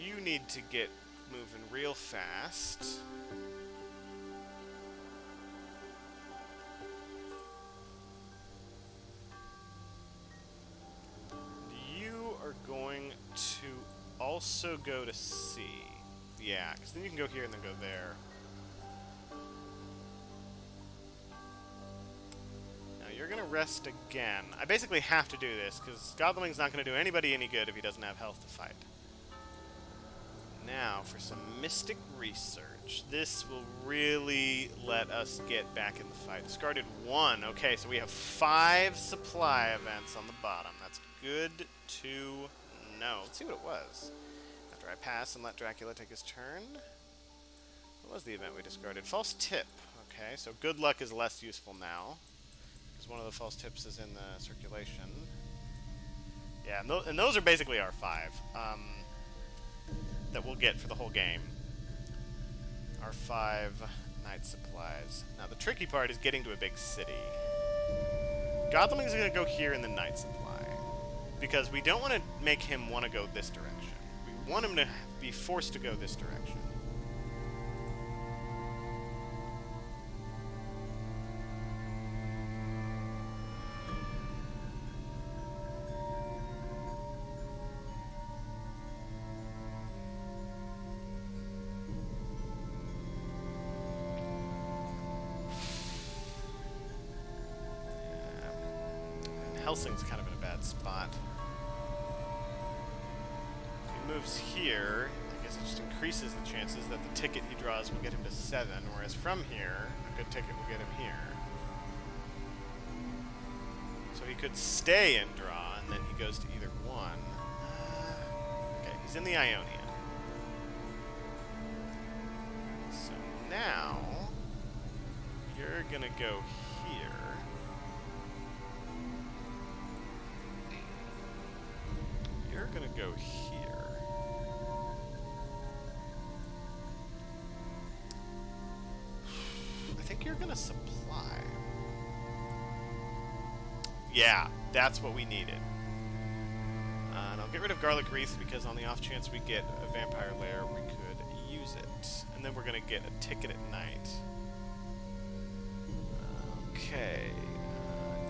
You need to get moving real fast. You are going to also go to sea. Yeah, because then you can go here and then go there. Now you're going to rest again. I basically have to do this because Godleming's not going to do anybody any good if he doesn't have health to fight. Now, for some mystic research. This will really let us get back in the fight. Discarded 1. Okay, so we have 5 supply events on the bottom. That's good to know. Let's see what it was. After I pass and let Dracula take his turn. What was the event we discarded? False tip. Okay, so good luck is less useful now. Because one of the false tips is in the circulation. Yeah, and those are basically our 5. That we'll get for the whole game. Our 5 night supplies. Now the tricky part is getting to a big city. Godleming's going to go here in the night supply. Because we don't want to make him want to go this direction. We want him to be forced to go this direction. Helsing's kind of in a bad spot. If he moves here, I guess it just increases the chances that the ticket he draws will get him to 7, whereas from here, a good ticket will get him here. So he could stay and draw, and then he goes to either one. Okay, he's in the Ionian. So now, you're gonna go here. You're gonna go here. I think you're gonna supply. Yeah, that's what we needed. And I'll get rid of Garlic Wreath because on the off chance we get a Vampire Lair, we could use it. And then we're gonna get a ticket at night. Okay.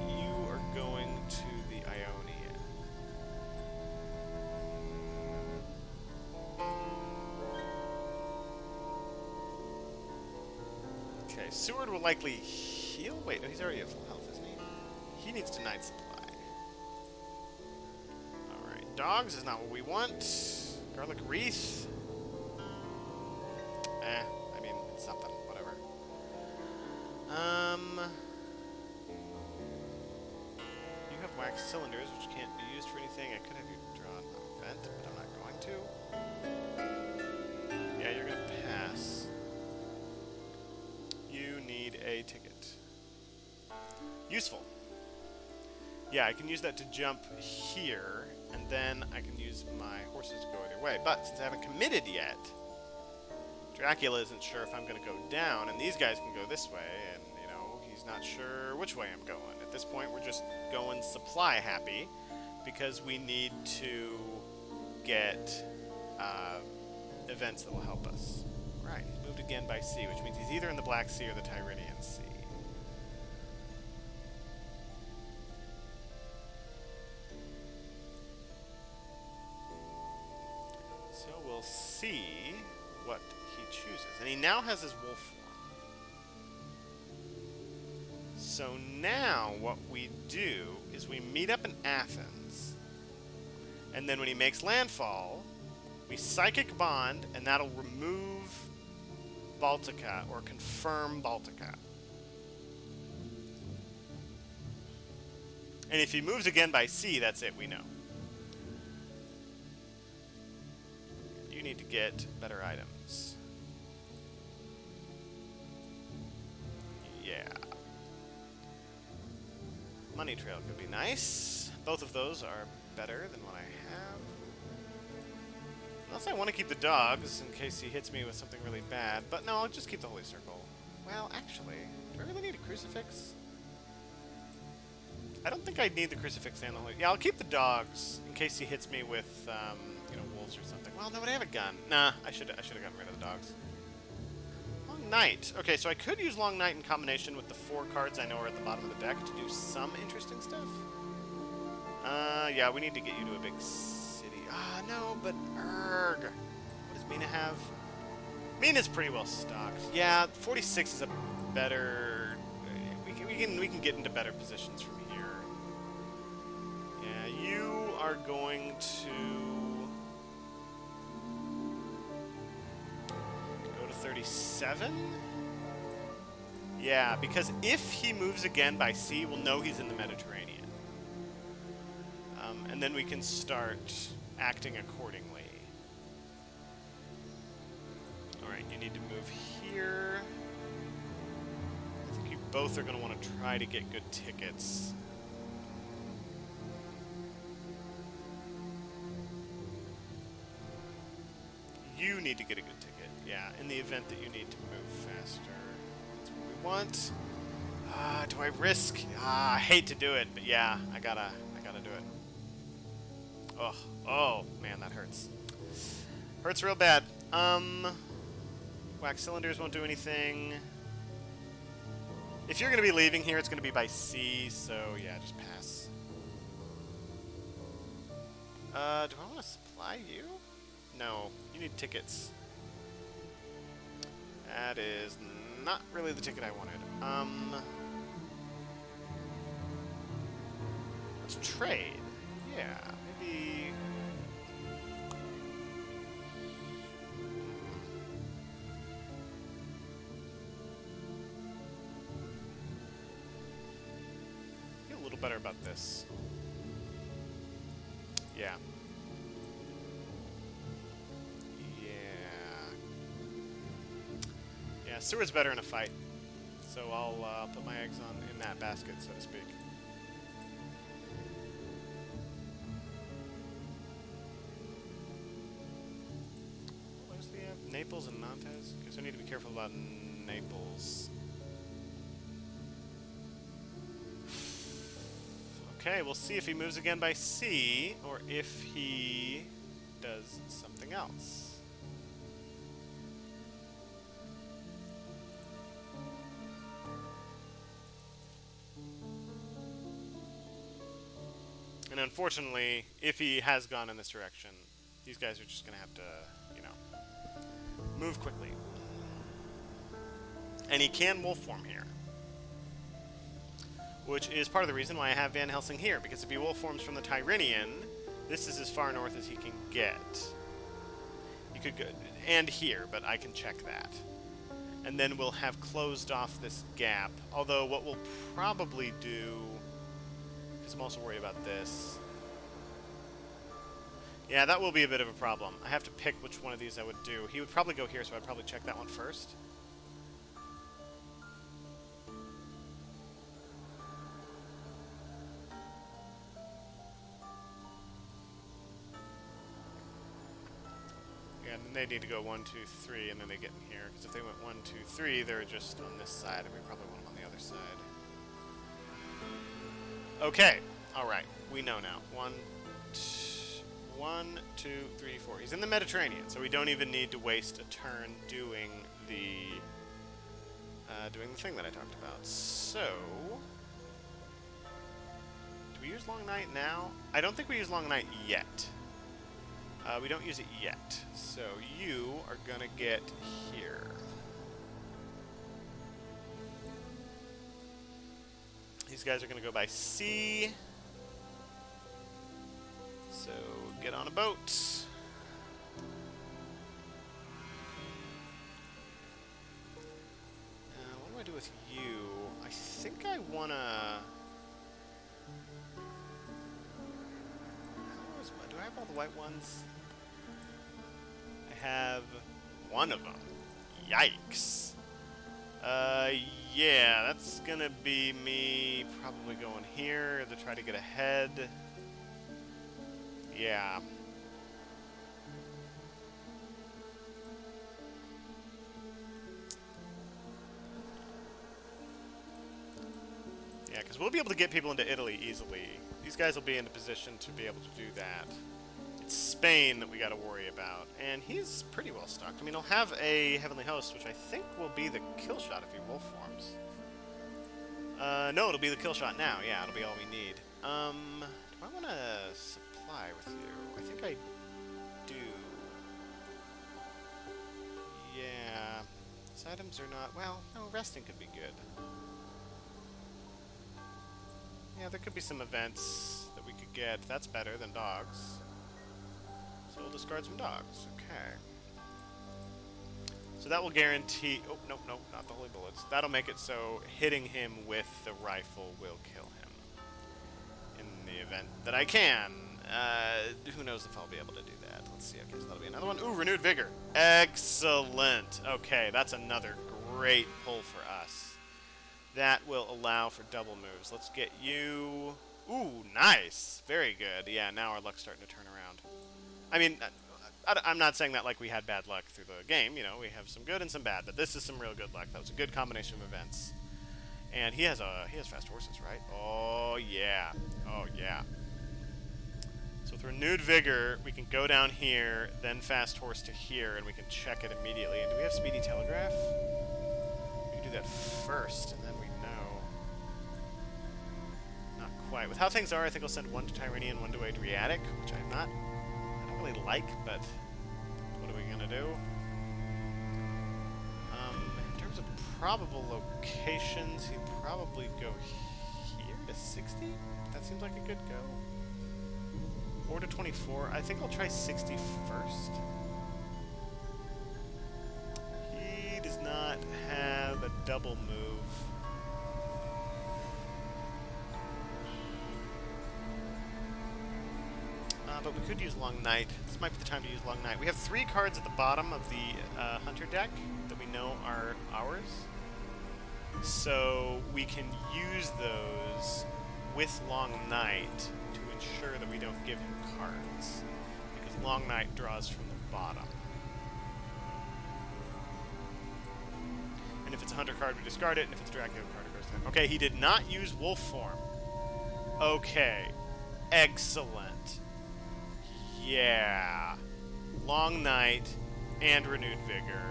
You are going to the Ionian. Okay, Seward will likely heal. Wait, no, he's already at full health, isn't he? He needs to night supply. Alright, dogs is not what we want. Garlic Wreath. I mean, it's something, whatever. You have wax cylinders, which can't be used for anything. I could have you draw an event, but I'm not going to. Yeah, you're gonna pass. You need a ticket. Useful. Yeah, I can use that to jump here, and then I can use my horses to go either way. But since I haven't committed yet, Dracula isn't sure if I'm going to go down, and these guys can go this way, and, you know, he's not sure which way I'm going. At this point, we're just going supply happy, because we need to get events that will help us. Right, he's moved again by sea, which means he's either in the Black Sea or the Tyrrhenian Sea. So we'll see what he chooses. And he now has his wolf form. So now what we do is we meet up in Athens. And then when he makes landfall, we Psychic Bond, and that'll remove Baltica, or confirm Baltica. And if he moves again by sea, that's it, we know. You need to get better items. Yeah. money trail could be nice. Both of those are better than what I have. Unless I want to keep the dogs in case he hits me with something really bad. But no, I'll just keep the Holy Circle. Well, actually, do I really need a crucifix? I don't think I need the crucifix and the Holy... Yeah, I'll keep the dogs in case he hits me with, you know, wolves or something. Well, no, but I have a gun. Nah, I should have gotten rid of the dogs. Long Night. Okay, so I could use Long Night in combination with the 4 cards I know are at the bottom of the deck to do some interesting stuff. Yeah, we need to get you to a big city. Ah, no, but erg. What does Mina have? Mina's pretty well stocked. Yeah, 46 is a better... We can get into better positions from here. Yeah, you are going to go to 37? Yeah, because if he moves again by sea, we'll know he's in the Mediterranean. And then we can start acting accordingly. Alright, you need to move here. I think you both are going to want to try to get good tickets. You need to get a good ticket, yeah, in the event that you need to move faster. That's what we want. Do I risk? I hate to do it, but yeah, I gotta do it. Oh, man, that hurts. Hurts real bad. Wax cylinders won't do anything. If you're gonna be leaving here, it's gonna be by sea, so yeah, just pass. Do I want to supply you? No, you need tickets. That is not really the ticket I wanted. Let's trade. Yeah, maybe... I feel a little better about this. Yeah. Yeah, Seward's better in a fight, so I'll put my eggs in that basket, so to speak. What else do we have? Naples and Nantes? Guess I need to be careful about Naples. Okay, we'll see if he moves again by sea, or if he does something else. And unfortunately, if he has gone in this direction, these guys are just going to have to, you know, move quickly. And he can wolf form here. Which is part of the reason why I have Van Helsing here, because if he wolf forms from the Tyrrhenian, this is as far north as he can get. You could go, and here, but I can check that. And then we'll have closed off this gap, although what we'll probably do... I'm also worried about this. Yeah, that will be a bit of a problem. I have to pick which one of these I would do. He would probably go here, so I'd probably check that one first. Yeah, and then they need to go 1, 2, 3, and then they get in here. Because if they went 1, 2, 3, they're just on this side, and we probably want them on the other side. Okay, alright, we know now. 1, 2, 3, 4. He's in the Mediterranean, so we don't even need to waste a turn doing the thing that I talked about. So, do we use Long Night now? I don't think we use Long Night yet. We don't use it yet. So you are gonna get here. These guys are going to go by sea. So get on a boat. What do I do with you? I think I want to... Do I have all the white ones? I have one of them. Yikes. Uh, yeah, that's gonna be me probably going here to try to get ahead. Yeah. Yeah, because we'll be able to get people into Italy easily. These guys will be in a position to be able to do that. It's Spain that we got to worry about, and he's pretty well stocked. I mean, he'll have a Heavenly Host, which I think will be the kill shot if he wolf forms. No, it'll be the kill shot now. Yeah, it'll be all we need. Do I want to supply with you? I think I do. Yeah. These items are not... Well, no, resting could be good. Yeah, there could be some events that we could get. That's better than dogs. So we'll discard some dogs. Okay. So that will guarantee... Oh, nope, nope, not the holy bullets. That'll make it so hitting him with the rifle will kill him. In the event that I can. Who knows if I'll be able to do that. Let's see. Okay, so that'll be another one. Ooh, renewed vigor. Excellent. Okay, that's another great pull for us. That will allow for double moves. Let's get you... Ooh, nice. Very good. Yeah, now our luck's starting to turn around. I mean... I'm not saying that like we had bad luck through the game, you know, we have some good and some bad, but this is some real good luck. That was a good combination of events. And he has fast horses, right? Oh yeah. Oh yeah. So with renewed vigor, we can go down here, then fast horse to here, and we can check it immediately. And do we have speedy telegraph? We can do that first, and then we know. Not quite. With how things are, I think I'll send one to Tyrrhenian, one to Adriatic, which I'm not really like, but what are we gonna do? In terms of probable locations, he'd probably go here to 60? That seems like a good go. Or to 24. I think I'll try 60 first. He does not have a double move. But we could use Long Night. This might be the time to use Long Night. We have 3 cards at the bottom of the Hunter deck that we know are ours. So we can use those with Long Night to ensure that we don't give him cards. Because Long Night draws from the bottom. And if it's a Hunter card, we discard it, and if it's a Dracula card, it goes to him. Okay, he did not use Wolf form. Okay. Excellent. Yeah. Long Night and renewed vigor.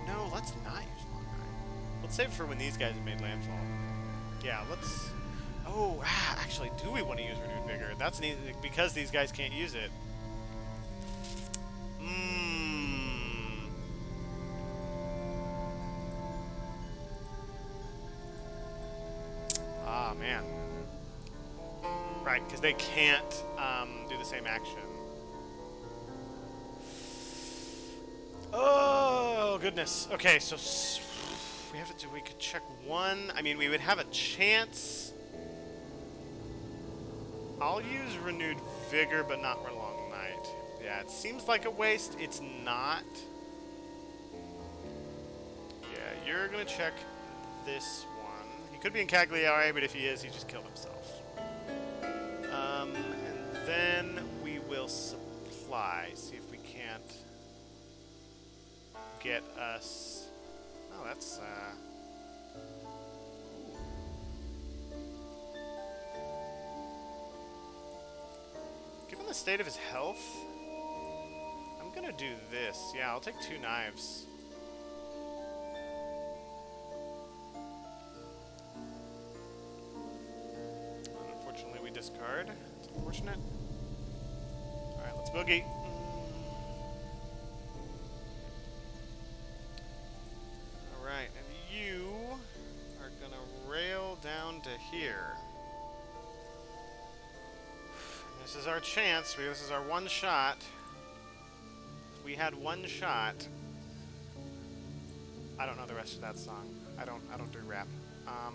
No, let's not use Long Night. Let's save it for when these guys have made landfall. Yeah, let's... Oh, actually, do we want to use renewed vigor? That's an easy... Because these guys can't use it. Ah, man. Right, because they can't do the same action. Oh, goodness. Okay, so we could check one. I mean, we would have a chance. I'll use renewed vigor, but not Long Night. Yeah, it seems like a waste. It's not. Yeah, you're going to check this one. He could be in Cagliari, but if he is, he just killed himself. And then we will supply. See if we can't get us... Oh, that's, Given the state of his health, I'm gonna do this. Yeah, I'll take 2 knives. Unfortunately, we discard. It's unfortunate. Alright, let's boogie. Alright, and you are gonna rail down to here. This is our chance. This is our one shot. If we had one shot. I don't know the rest of that song. I don't do rap. Of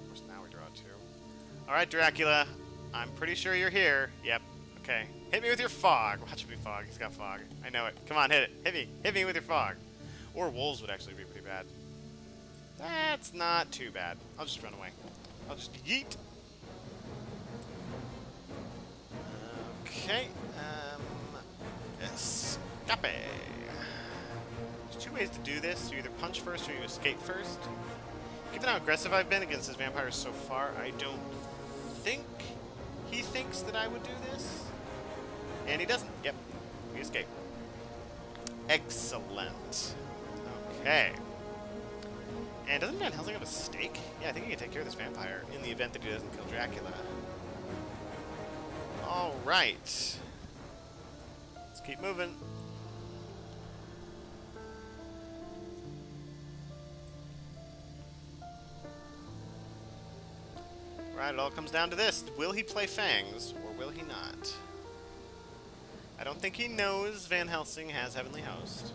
course now we draw 2. Alright, Dracula. I'm pretty sure you're here. Yep. Okay. Hit me with your fog. Watch it be fog. He's got fog. I know it. Come on, hit it. Hit me. Hit me with your fog. Or wolves would actually be pretty bad. That's not too bad. I'll just run away. I'll just yeet. Okay. Escape. There's two ways to do this. You either punch first or you escape first. Given how aggressive I've been against this vampire so far, I don't think he thinks that I would do this. And he doesn't. Yep. We escape. Excellent. Okay. And doesn't Van Helsing have a stake? Yeah, I think he can take care of this vampire in the event that he doesn't kill Dracula. Alright. Let's keep moving. Right, it all comes down to this. Will he play Fangs, or will he not? I don't think he knows Van Helsing has Heavenly Host.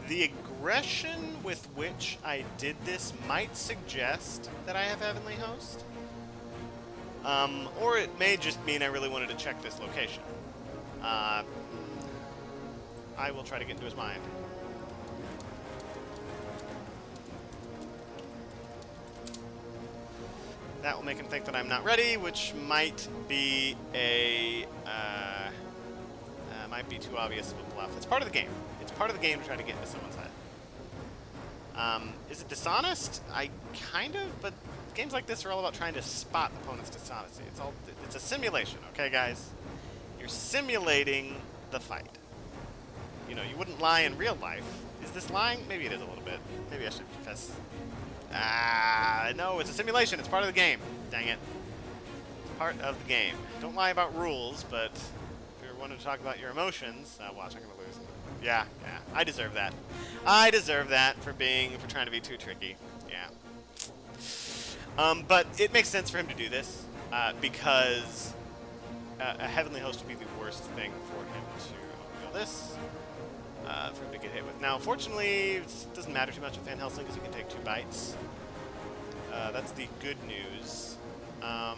The aggression with which I did this might suggest that I have Heavenly Host. Or it may just mean I really wanted to check this location. I will try to get into his mind. That will make him think that I'm not ready, which might be a might be too obvious of a bluff. It's part of the game. It's part of the game to try to get into someone's head. Is it dishonest? Kind of, but games like this are all about trying to spot opponents' dishonesty. It's a simulation, okay, guys? You're simulating the fight. You know, you wouldn't lie in real life. Is this lying? Maybe it is a little bit. Maybe I should confess. No, it's a simulation. It's part of the game. Dang it. It's part of the game. Don't lie about rules, but if you're wanting to talk about your emotions, watch, I'm gonna lose. Yeah, I deserve that. I deserve that for trying to be too tricky. Yeah. But it makes sense for him to do this, because a Heavenly Host would be the worst thing for him to do this. For him to get hit with. Now, fortunately, it doesn't matter too much with Van Helsing because he can take 2 bites. That's the good news. I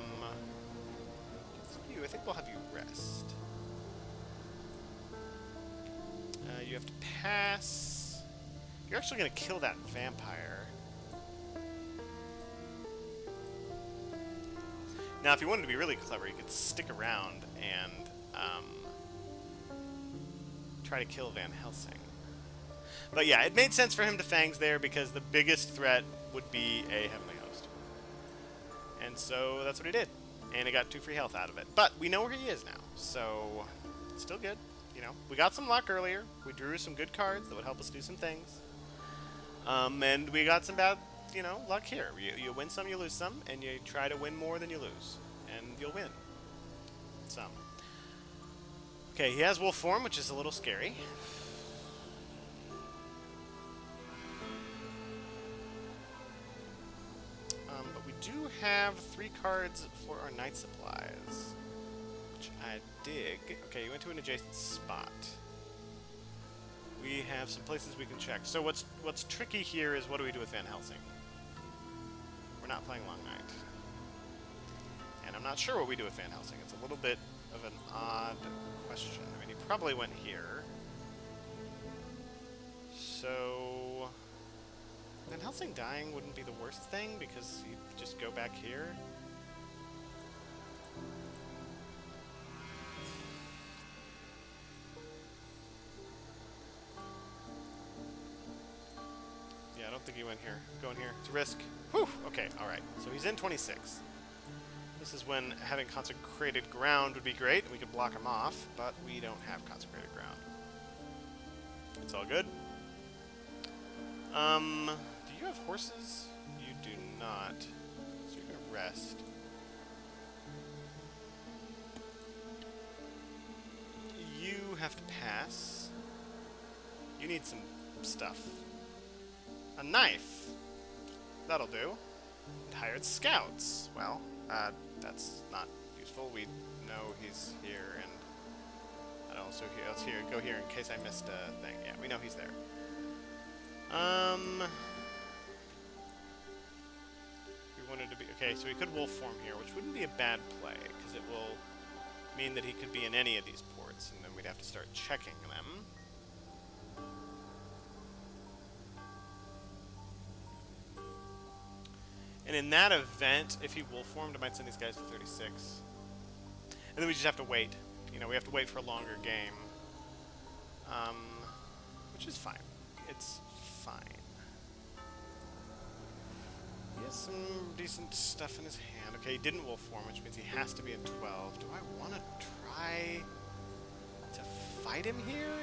think we'll have you rest. You have to pass. You're actually going to kill that vampire. Now, if you wanted to be really clever, you could stick around and try to kill Van Helsing. But yeah, it made sense for him to Fangs there because the biggest threat would be a Heavenly Host. And so that's what he did. And he got 2 free health out of it. But we know where he is now, so it's still good. You know, we got some luck earlier. We drew some good cards that would help us do some things. And we got some bad, luck here. You win some, you lose some, and you try to win more than you lose. And you'll win. Some. Okay, he has wolf form, which is a little scary. But we do have 3 cards for our night supplies, which I dig. Okay, you went to an adjacent spot. We have some places we can check. So what's tricky here is what do we do with Van Helsing? We're not playing Long Night. And I'm not sure what we do with Van Helsing. It's a little bit of an odd question. I mean, he probably went here. So Van Helsing dying wouldn't be the worst thing because he'd just go back here. Yeah, I don't think he went here. Going here. It's a risk. Whew! Okay, alright. So he's in 26. This is when having Consecrated Ground would be great, and we could block him off, but we don't have Consecrated Ground. It's all good. Do you have horses? You do not. So you're gonna rest. You have to pass. You need some stuff. A knife. That'll do. And hired scouts. Well, that's not useful. We know he's here, and I don't also here. Let's go here in case I missed a thing. Yeah, we know he's there. We wanted to be okay. So he could wolf form here, which wouldn't be a bad play because it will mean that he could be in any of these ports, and then we'd have to start checking them. And in that event, if he wolf formed, I might send these guys to 36. And then we just have to wait. You know, we have to wait for a longer game. Which is fine. It's fine. He has some decent stuff in his hand. Okay, he didn't wolf form, which means he has to be at 12. Do I want to try to fight him here?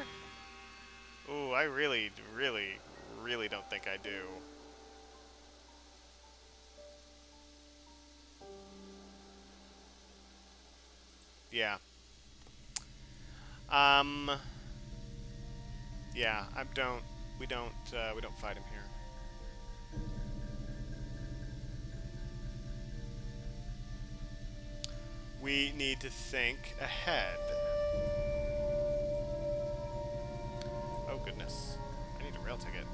Ooh, I really, really, really don't think I do. Yeah. Yeah, we don't fight him here. We need to think ahead. Oh goodness, I need a rail ticket.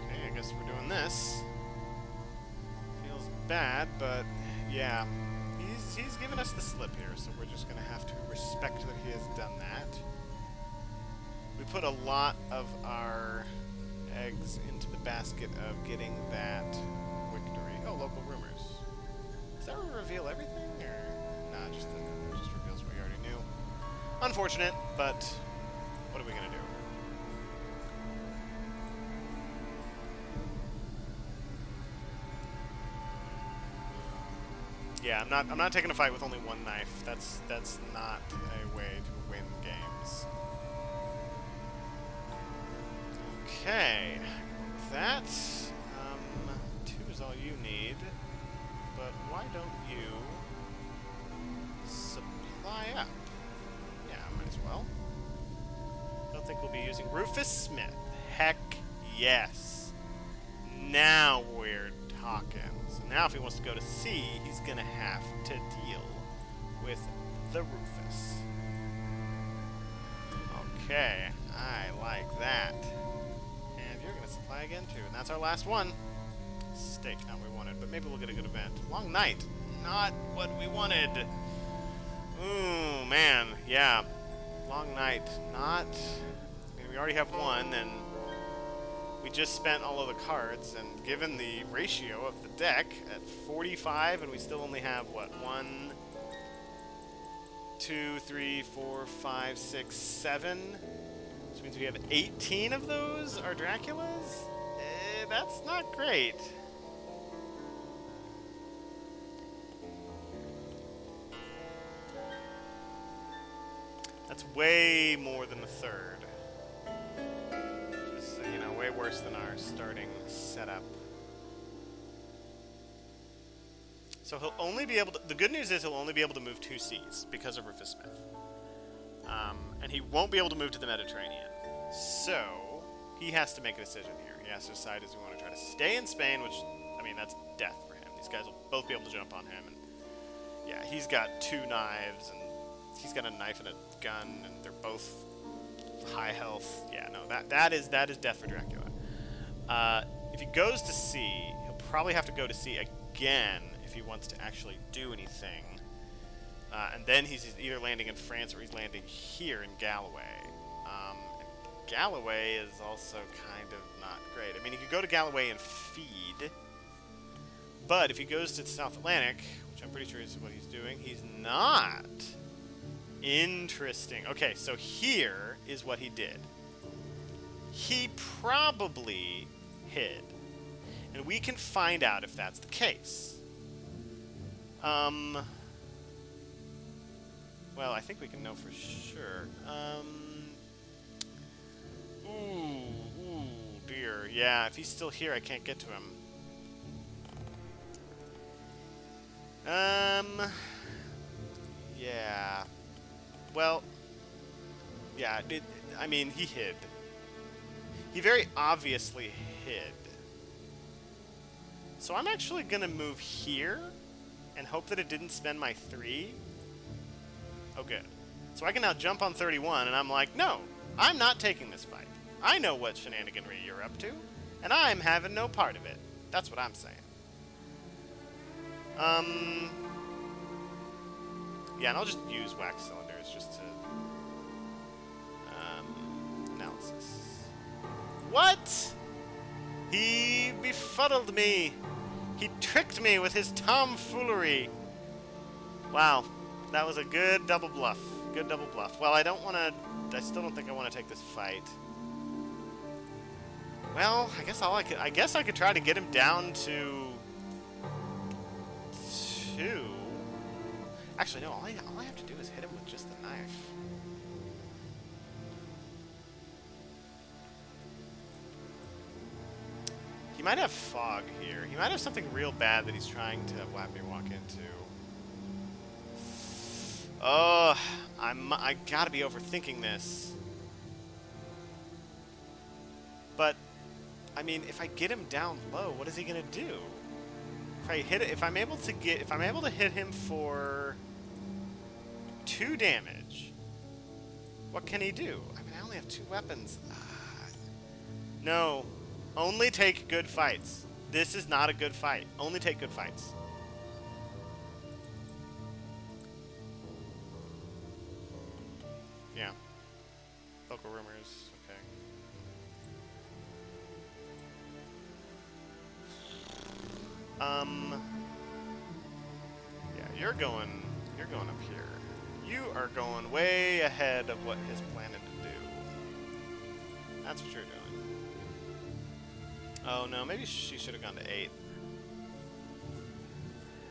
Okay, I guess we're doing this. Feels bad, but yeah. He's given us the slip here, so we're just gonna have to respect that he has done that. We put a lot of our eggs into the basket of getting that victory. Oh, local rumors. Does that reveal everything, or nah? Just reveals what we already knew. Unfortunate, but what are we gonna do? Yeah, I'm not taking a fight with only one knife. That's not a way to win games. Okay, that 2 is all you need. But why don't you supply up? Yeah, might as well. Don't think we'll be using Rufus Smith. Heck yes. Now we're talking. So now if he wants to go to C, he's gonna have to deal with the Rufus. Okay, I like that. And you're gonna supply again too, and that's our last one. Steak, not what we wanted, but maybe we'll get a good event. Long night, not what we wanted. Ooh, man, yeah. Long night, not... I mean, we already have one, and we just spent all of the cards, and given the ratio of the deck at 45, and we still only have, what, 1, 2, 3, 4, 5, 6, 7? Which means we have 18 of those are Draculas? That's not great. That's way more than a third. Just, you know, way worse than our starting setup. So he'll only be able to... The good news is he'll only be able to move 2 Cs because of Rufus Smith. And he won't be able to move to the Mediterranean. So he has to make a decision here. He has to decide, does he want to try to stay in Spain, which, I mean, that's death for him. These guys will both be able to jump on him. And yeah, he's got 2 knives, and he's got a knife and a gun, and they're both high health. Yeah, no, that is death for Dracula. If he goes to C, he'll probably have to go to C again if he wants to actually do anything. And then he's either landing in France or he's landing here in Galloway. Galloway is also kind of not great. I mean, he could go to Galloway and feed, but if he goes to the South Atlantic, which I'm pretty sure is what he's doing, he's not. Interesting. Okay, so here is what he did. He probably hid, and we can find out if that's the case. Well, I think we can know for sure. Ooh, dear. Yeah, if he's still here, I can't get to him. Yeah. Well, yeah, I mean, he hid. He very obviously hid. So I'm actually gonna move here and hope that it didn't spend my 3. Oh, good. So I can now jump on 31, and I'm like, no, I'm not taking this fight. I know what shenaniganry you're up to, and I'm having no part of it. That's what I'm saying. Yeah, and I'll just use wax cylinders just to... analysis. What? He befuddled me. He tricked me with his tomfoolery. Wow, that was a good double bluff. Good double bluff. Well, I still don't think I want to take this fight. Well, I guess I could try to get him down to 2. Actually, no. All I have to do is hit him with just the knife. He might have fog here. He might have something real bad that he's trying to whack me walk into. Oh, I gotta be overthinking this. But, I mean, if I get him down low, what is he gonna do? If I'm able to hit him for 2 damage, what can he do? I mean, I only have 2 weapons. No. Only take good fights. This is not a good fight. Only take good fights. Yeah. Local rumors. Okay. Yeah, you're going up here. You are going way ahead of what he's planning to do. That's what you're doing. Oh no, maybe she should have gone to 8.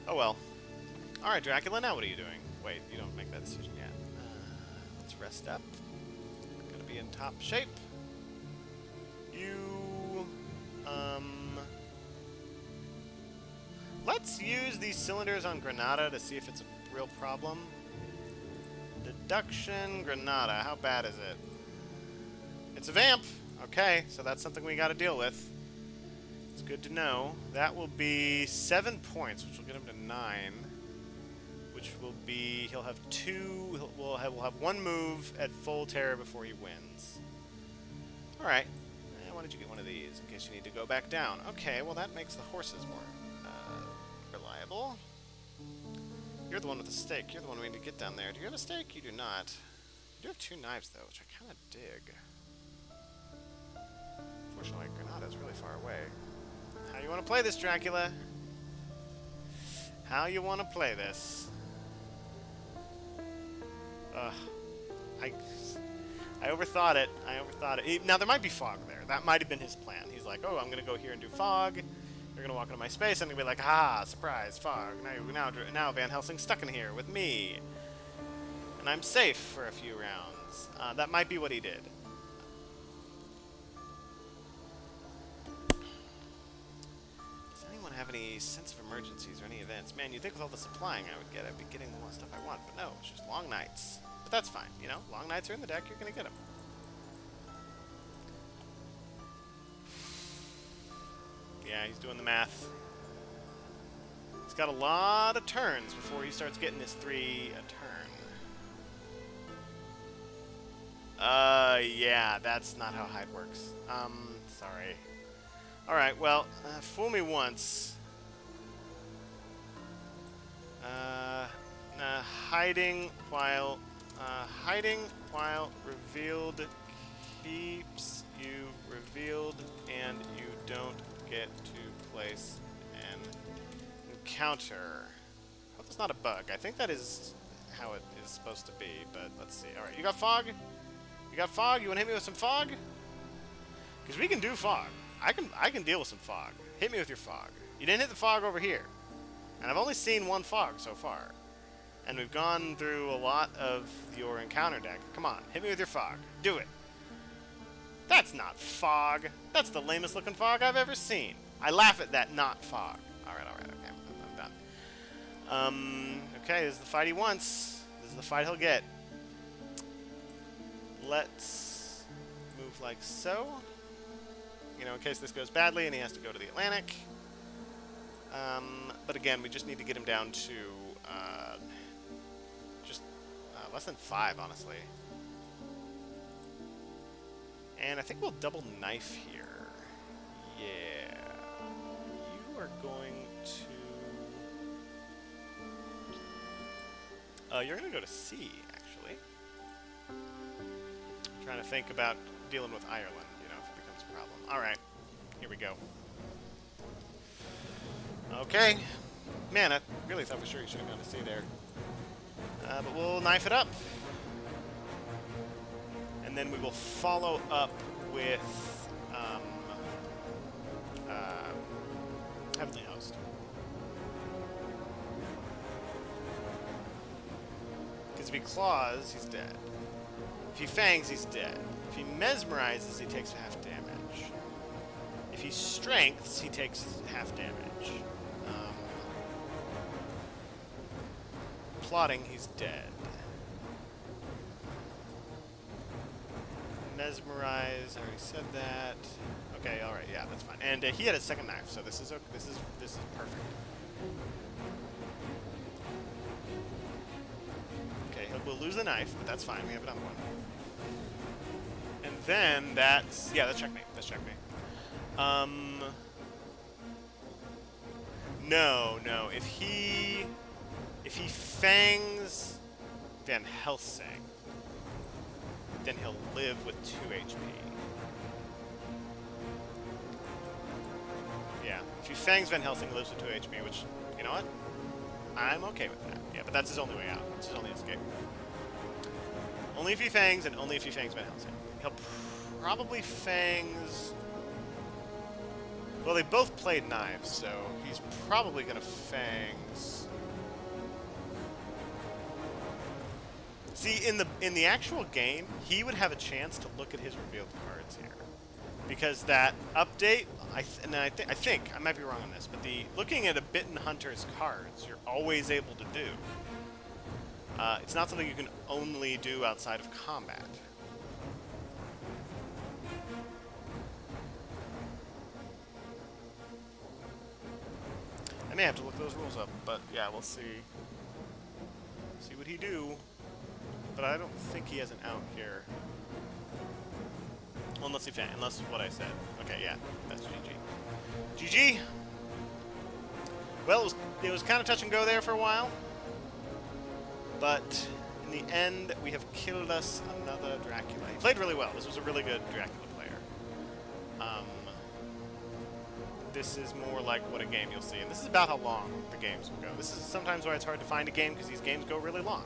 Oh well. Alright, Dracula, now what are you doing? Wait, you don't make that decision yet. Let's rest up. Gonna be in top shape. Let's use these cylinders on Granada to see if it's a real problem. Deduction, Granada, how bad is it? It's a vamp! Okay, so that's something we gotta deal with. It's good to know. That will be 7 points, which will get him to 9. Which will be, he'll have 2, we'll have 1 move at full terror before he wins. Alright. Why don't you get one of these in case you need to go back down? Okay, well that makes the horses more reliable. You're the one with the stake. You're the one we need to get down there. Do you have a stake? You do not. You do have 2 knives, though, which I kind of dig. Unfortunately, Granada's really far away. How you want to play this, Dracula? How you want to play this? I overthought it. Now, there might be fog there. That might have been his plan. He's like, oh, I'm going to go here and do fog. You're going to walk into my space. I'm going to be like, ah, surprise, fog. Now Van Helsing's stuck in here with me. And I'm safe for a few rounds. That might be what he did. Does anyone have any sense of emergencies or any events? Man, you'd think with all the supplying I would get, I'd be getting the stuff I want. But no, it's just long nights. But that's fine, you know? Long nights are in the deck, you're going to get them. Yeah, he's doing the math. He's got a lot of turns before he starts getting his 3 a turn. Yeah, that's not how hide works. Sorry. Alright, well, fool me once. Hiding while revealed keeps you revealed, and you don't get to place an encounter. I hope it's not a bug. I think that is how it is supposed to be, but let's see. Alright, you got fog? You got fog? You want to hit me with some fog? Because we can do fog. I can deal with some fog. Hit me with your fog. You didn't hit the fog over here. And I've only seen 1 fog so far. And we've gone through a lot of your encounter deck. Come on, hit me with your fog. Do it. That's not fog. That's the lamest looking fog I've ever seen. I laugh at that not fog. Alright, okay, I'm done. Okay, this is the fight he wants. This is the fight he'll get. Let's move like so. You know, in case this goes badly and he has to go to the Atlantic. But again, we just need to get him down to just less than 5, honestly. And I think we'll double knife here. Yeah. You are going to... you're going to go to C, actually. I'm trying to think about dealing with Ireland, you know, if it becomes a problem. Alright. Here we go. Okay. Man, I really thought for sure you should have gone to stay there. But we'll knife it up. And then we will follow up with Heavenly Host. Because if he claws, he's dead. If he fangs, he's dead. If he mesmerizes, he takes half damage. If he strengths, he takes half damage. Plotting, he's dead. Mesmerize, I already said that. Okay, all right, yeah, that's fine. And he had a second knife, so this is perfect. Okay, we'll lose the knife, but that's fine. We have another one. And then that's checkmate. That's checkmate. No. If he fangs Van Helsing, then he'll live with 2 HP. Yeah, if he fangs Van Helsing, he lives with 2 HP, which, you know what? I'm okay with that. Yeah, but that's his only way out. It's his only escape. Only if he fangs, and only if he fangs Van Helsing. He'll probably fangs... Well, they both played knives, so he's probably going to fangs... See, in the actual game, he would have a chance to look at his revealed cards here, because that update, I think I might be wrong on this, but the looking at a Bitten Hunter's cards, you're always able to do. It's not something you can only do outside of combat. I may have to look those rules up, but yeah, we'll see. See what he do. But I don't think he has an out here. Well, unless what I said. Okay, yeah, that's GG. GG! Well, it was kind of touch and go there for a while. But in the end, we have killed us another Dracula. He played really well. This was a really good Dracula player. This is more like what a game you'll see. And this is about how long the games will go. This is sometimes why it's hard to find a game, because these games go really long.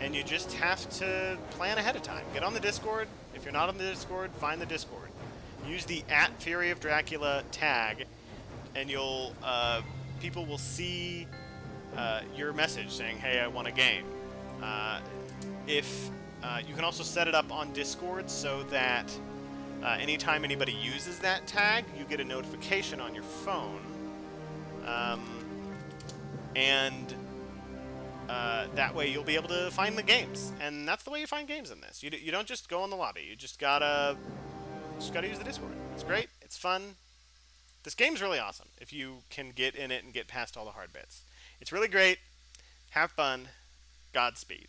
And you just have to plan ahead of time. Get on the Discord. If you're not on the Discord, find the Discord. Use the @Fury of Dracula tag, and you'll people will see your message saying, "Hey, I want a game." If you can also set it up on Discord so that anytime anybody uses that tag, you get a notification on your phone, and that way you'll be able to find the games. And that's the way you find games in this. You don't just go in the lobby. You just gotta use the Discord. It's great. It's fun. This game's really awesome if you can get in it and get past all the hard bits. It's really great. Have fun. Godspeed.